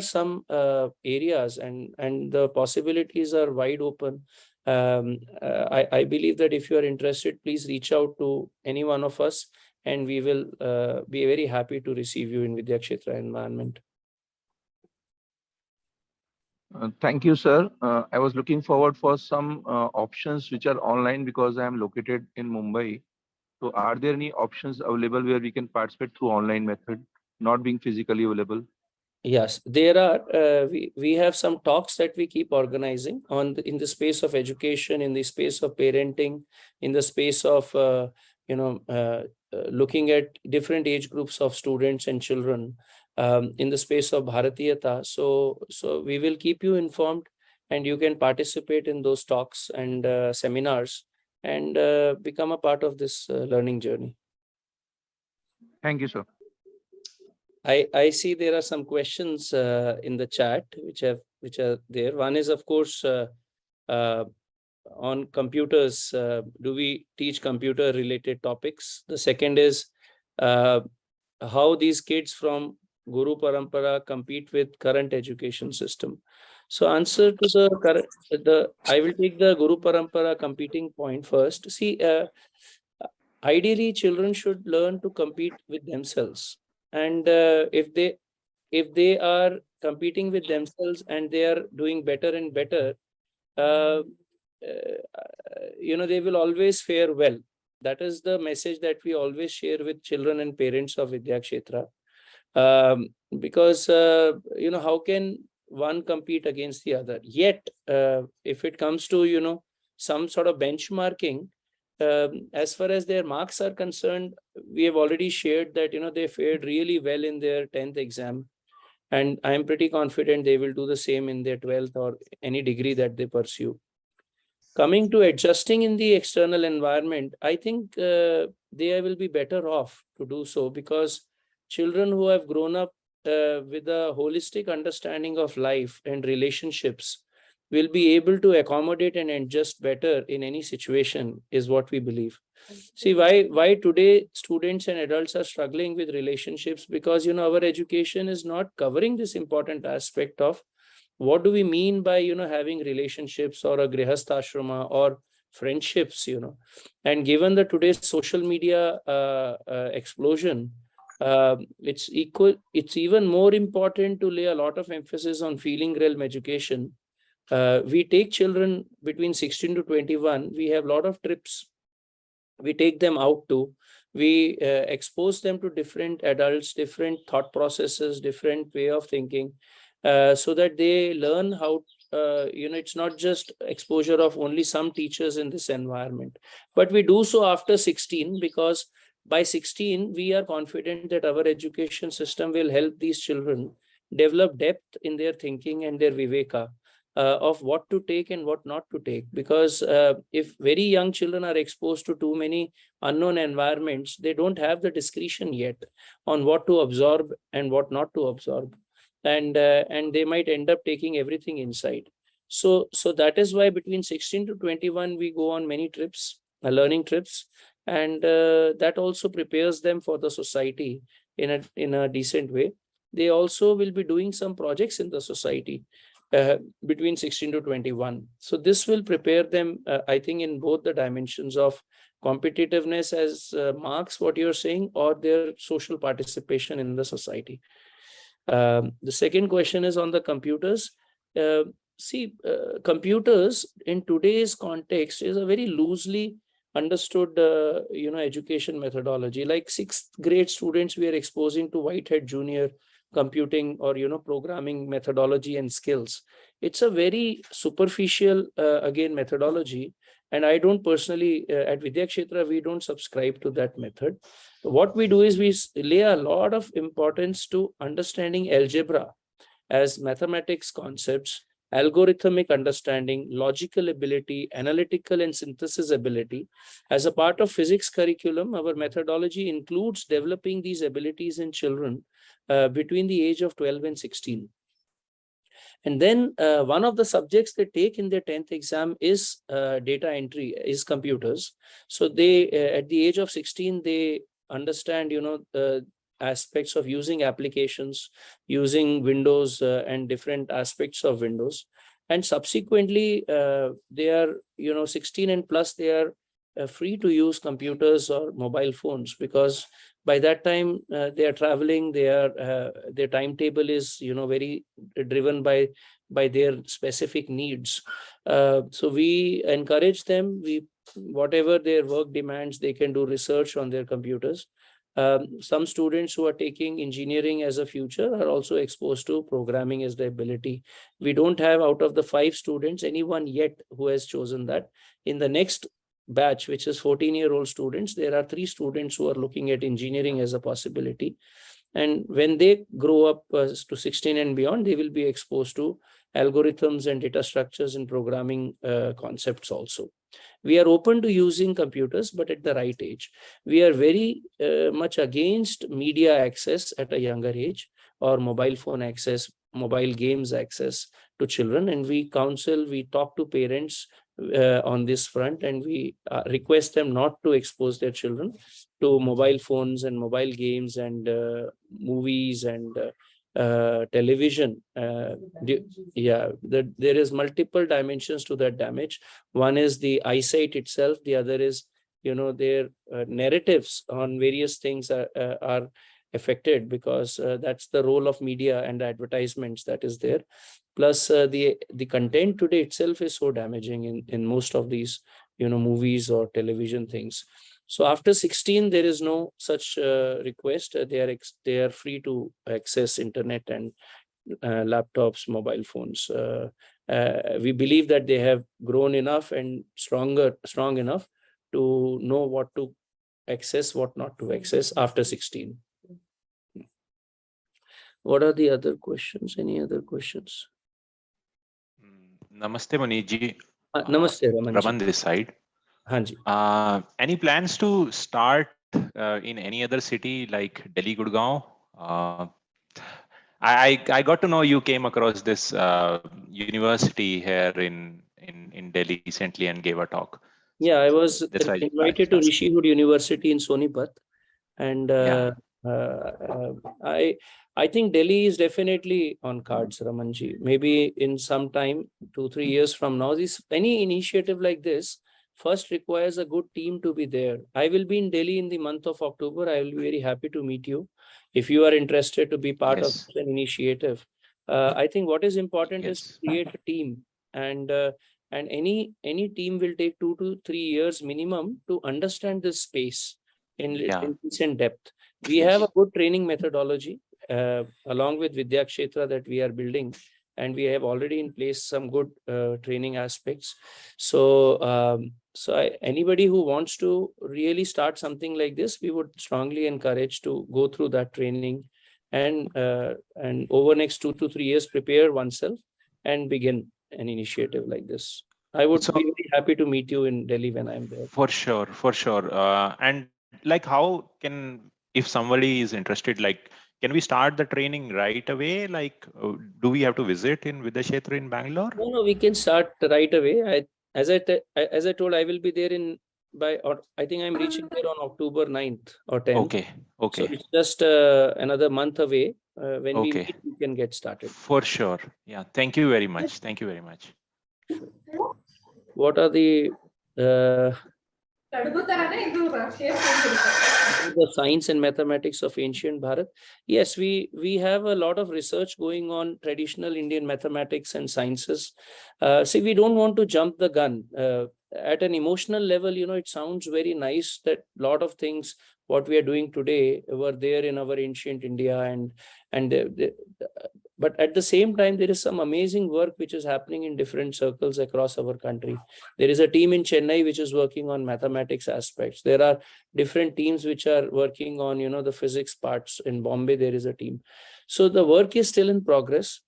some areas, and the possibilities are wide open. I believe that if you are interested, please reach out to any one of us, and we will be very happy to receive you in Vidyakshetra environment. Thank you, sir. I was looking forward for some options which are online because I am located in Mumbai. So are there any options available where we can participate through online method, not being physically available? Yes, there are. We have some talks that we keep organizing in the space of education, in the space of parenting, in the space of looking at different age groups of students and children, in the space of Bharatiyata. So we will keep you informed, and you can participate in those talks and seminars, and become a part of this learning journey. Thank you, sir. I see there are some questions in the chat which are there. One is, of course, on computers. Do we teach computer related topics? The second is how these kids from Guru Parampara compete with current education system. So answer to I will take the Guru Parampara competing point first. See, ideally children should learn to compete with themselves, and if they are competing with themselves and they are doing better and better, uh, they will always fare well. That is the message that we always share with children and parents of Vidyakshetra. Because how can one compete against the other? Yet if it comes to some sort of benchmarking, as far as their marks are concerned, we have already shared that they fared really well in their 10th exam, and I am pretty confident they will do the same in their 12th or any degree that they pursue. Coming to adjusting in the external environment, I think they will be better off to do so, because children who have grown up with a holistic understanding of life and relationships will be able to accommodate and adjust better in any situation, is what we believe. See, why today students and adults are struggling with relationships? Because our education is not covering this important aspect of what do we mean by having relationships, or a grihastha or friendships. And given the today's social media explosion, it's even more important to lay a lot of emphasis on feeling realm education. We take children between 16 to 21, we have a lot of trips we take them out to. We expose them to different adults, different thought processes, different way of thinking, so that they learn how it's not just exposure of only some teachers in this environment, but we do so after 16, because by 16 we are confident that our education system will help these children develop depth in their thinking and their viveka, of what to take and what not to take. Because if very young children are exposed to too many unknown environments, they don't have the discretion yet on what to absorb and what not to absorb, and they might end up taking everything inside. So that is why between 16 to 21 we go on many trips, learning trips, and that also prepares them for the society in a decent way. They also will be doing some projects in the society between 16 to 21. So this will prepare them, I think, in both the dimensions of competitiveness as marks, what you're saying, or their social participation in the society. The second question is on the computers. Computers in today's context is a very loosely understood education methodology. Like 6th grade students we are exposing to Whitehead Junior computing or programming methodology and skills. It's a very superficial again methodology, and I don't personally at Vidyakshetra we don't subscribe to that method. What we do is we lay a lot of importance to understanding algebra as mathematics concepts, algorithmic understanding, logical ability, analytical and synthesis ability. As a part of physics curriculum, our methodology includes developing these abilities in children between the age of 12 and 16. And then one of the subjects they take in their 10th exam is data entry, is computers. So they, at the age of 16, they understand, aspects of using applications, using Windows and different aspects of Windows. And subsequently, they are, 16 and plus, they are free to use computers or mobile phones, because by that time they are traveling, their timetable is very driven by by their specific needs. So we encourage them. Whatever their work demands, they can do research on their computers. Some students who are taking engineering as a future are also exposed to programming as the ability. We don't have, out of the 5 students, anyone yet who has chosen that. In the next batch, which is 14-year-old students, there are 3 students who are looking at engineering as a possibility. And when they grow up to 16 and beyond, they will be exposed to algorithms and data structures and programming concepts also. We are open to using computers, but at the right age. We are very much against media access at a younger age, or mobile phone access, mobile games access to children. And we counsel, we talk to parents on this front, and we request them not to expose their children to mobile phones and mobile games and movies and television. There is multiple dimensions to that damage. One is the eyesight itself. The other is, their narratives on various things are affected, because that's the role of media and advertisements that is there. Plus the content today itself is so damaging in most of these, movies or television things. So after 16, there is no such request. They are free to access internet and laptops, mobile phones. We believe that they have grown enough and strong enough to know what to access, what not to access after 16. What are the other questions? Any other questions? Namaste, Maniji. Namaste, Raman. Raman this side. Hanji. Any plans to start in any other city like Delhi, Gurgaon? I got to know you came across this university here in Delhi recently and gave a talk. Yeah, I was That's why invited to Rishi Hood University in Sonipat, and I think Delhi is definitely on cards, Ramanji. Maybe in some time, 2-3 years from now, any initiative like this first requires a good team to be there. I will be in Delhi in the month of October. I will be very happy to meet you if you are interested to be part of an initiative. I think what is important is to create a team, and any team will take 2 to 3 years minimum to understand this space in decent depth. We have a good training methodology along with Vidyakshetra that we are building, and we have already in place some good training aspects. So anybody who wants to really start something like this, we would strongly encourage to go through that training and over next 2 to 3 years prepare oneself and begin an initiative like this. I would be very happy to meet you in Delhi when I'm there. For sure. And like, how can, if somebody is interested, like, can we start the training right away? Like, do we have to visit in Vidyakshetra in Bangalore? No, we can start right away. As I told, I will be there I think I'm reaching there on October 9th or 10th. Okay. So it's just another month away. When we meet, we can get started. For sure. Yeah. Thank you very much. Thank you very much. What are the science and mathematics of ancient Bharat? Yes, we have a lot of research going on traditional Indian mathematics and sciences. See, we don't want to jump the gun. At an emotional level, it sounds very nice that a lot of things what we are doing today were there in our ancient India, but at the same time, there is some amazing work which is happening in different circles across our country. There is a team in Chennai which is working on mathematics aspects. There are different teams which are working on, the physics parts. In Bombay, there is a team. So the work is still in progress.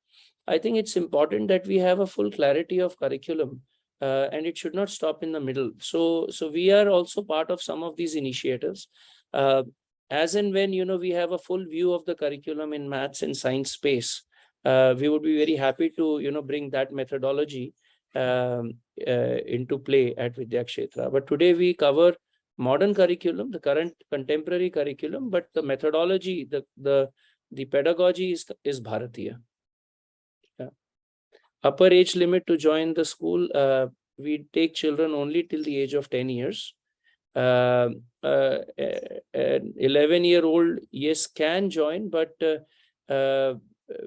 I think it's important that we have a full clarity of curriculum, and it should not stop in the middle. So we are also part of some of these initiatives. As and when, we have a full view of the curriculum in maths and science space, we would be very happy to, bring that methodology into play at Vidyakshetra. But today we cover modern curriculum, the current contemporary curriculum, but the methodology, the pedagogy is Bharatiya. Upper age limit to join the school, we take children only till the age of 10 years. An 11-year-old, yes, can join, but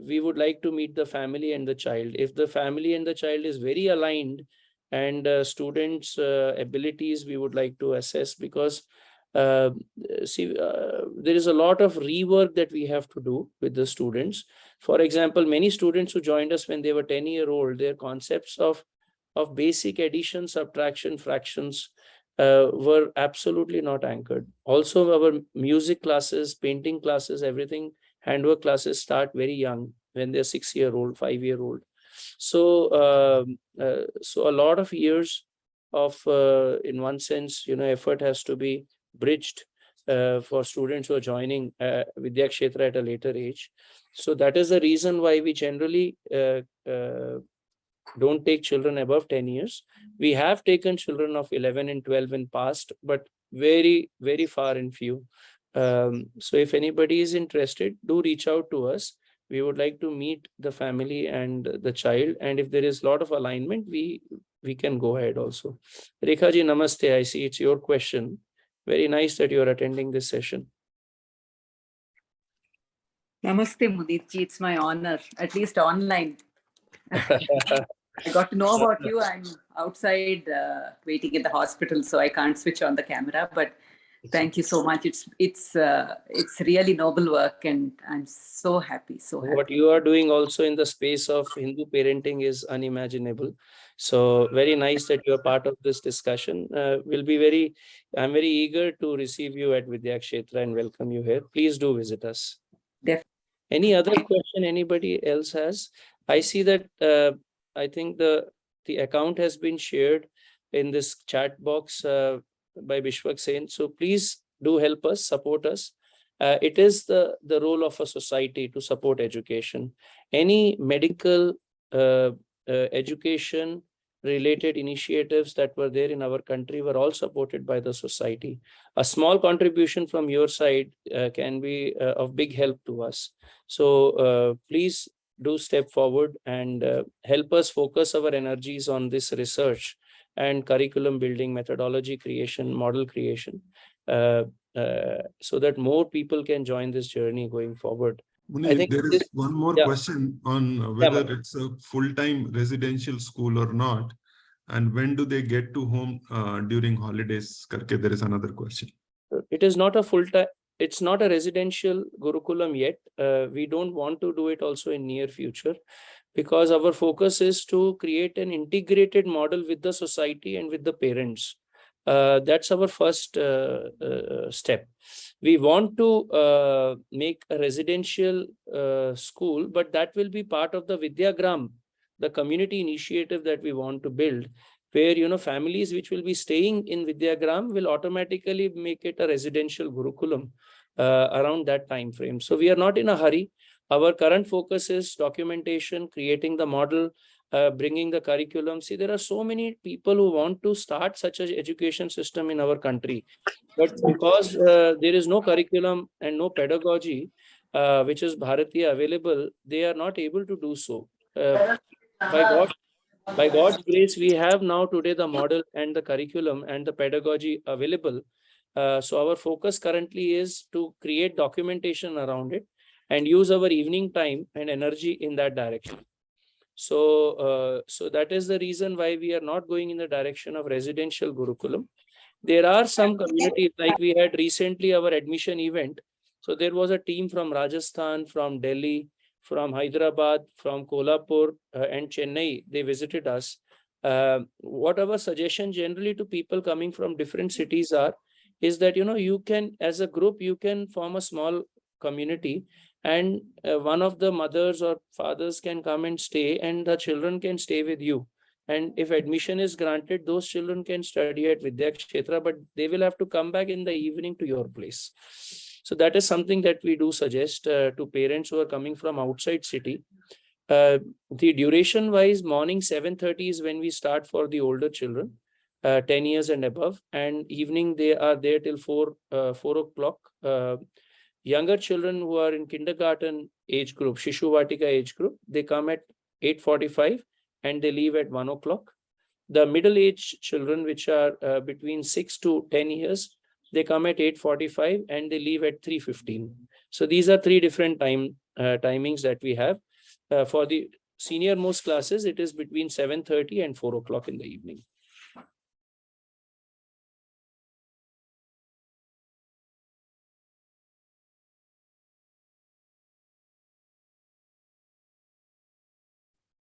we would like to meet the family and the child. If the family and the child is very aligned, and students' abilities we would like to assess, because there is a lot of rework that we have to do with the students. For example, many students who joined us when they were 10-year-old, their concepts of basic addition, subtraction, fractions were absolutely not anchored. Also, our music classes, painting classes, everything, handwork classes start very young, when they're 6-year-old, 5-year-old. So, so a lot of years of, in one sense, effort has to be bridged for students who are joining Vidyakshetra at a later age. So that is the reason why we generally don't take children above 10 years. We have taken children of 11 and 12 in past, but very, very far and few. So if anybody is interested, do reach out to us. We would like to meet the family and the child. And if there is a lot of alignment, we can go ahead also. Rekha ji, namaste. I see it's your question. Very nice that you are attending this session. Namaste, Muditji. It's my honor, at least online. I got to know about you. I'm outside waiting in the hospital, so I can't switch on the camera. But thank you so much. It's really noble work, and I'm so happy. So happy. What you are doing also in the space of Hindu parenting is unimaginable. So very nice that you are part of this discussion. I'm very eager to receive you at Vidyakshetra and welcome you here. Please do visit us. Definitely. Any other question anybody else has? I see that I think the account has been shared in this chat box by Bishwak Sen. So please do help us, support us. It is the role of a society to support education. Any medical education related initiatives that were there in our country were all supported by the society. A small contribution from your side can be of big help to us. So please do step forward and help us focus our energies on this research and curriculum building, methodology creation, model creation, so that more people can join this journey going forward. Munir, there is one more question on whether it's a full-time residential school or not, and when do they get to home during holidays? Karke, there is another question. It is not a full-time. It's not a residential Gurukulam yet. We don't want to do it also in near future, because our focus is to create an integrated model with the society and with the parents. That's our first step. We want to make a residential school, but that will be part of the Vidyagram, the community initiative that we want to build, where families which will be staying in Vidyagram will automatically make it a residential Gurukulam around that time frame. So we are not in a hurry. Our current focus is documentation, creating the model, bringing the curriculum. See, there are so many people who want to start such an education system in our country, but because there is no curriculum and no pedagogy, which is Bharatiya available, they are not able to do so. By God's grace, we have now today the model and the curriculum and the pedagogy available. So our focus currently is to create documentation around it and use our evening time and energy in that direction. So, so that is the reason why we are not going in the direction of residential Gurukulam. There are some communities, like we had recently our admission event. So there was a team from Rajasthan, from Delhi, from Hyderabad, from Kolhapur and Chennai. They visited us. What our suggestion generally to people coming from different cities is that, you can, as a group, you can form a small community, and one of the mothers or fathers can come and stay, and the children can stay with you. And if admission is granted, those children can study at Vidyakshetra, but they will have to come back in the evening to your place. So that is something that we do suggest to parents who are coming from outside city. The duration wise, morning 7:30 is when we start for the older children, 10 years and above, and evening they are there till 4 o'clock. Younger children who are in kindergarten age group, Shishu Vatika age group, they come at 8:45 and they leave at 1 o'clock. The middle-aged children, which are between 6 to 10 years, they come at 8:45 and they leave at 3:15. So these are three different time timings that we have. For the senior most classes, it is between 7:30 and 4 o'clock in the evening.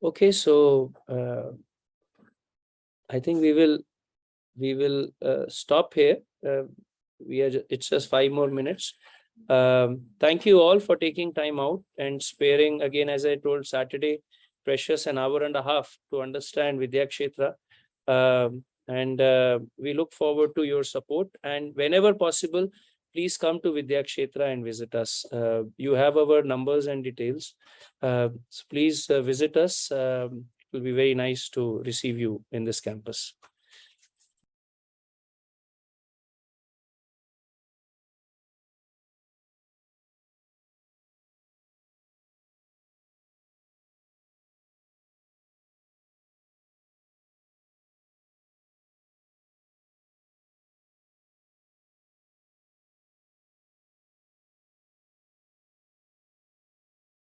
Okay, so I think we will stop here. It's just 5 more minutes. Thank you all for taking time out and sparing, again, as I told, Saturday, precious an hour and a half to understand Vidyakshetra. And we look forward to your support. And whenever possible, please come to Vidyakshetra and visit us. You have our numbers and details. So please visit us. It will be very nice to receive you in this campus.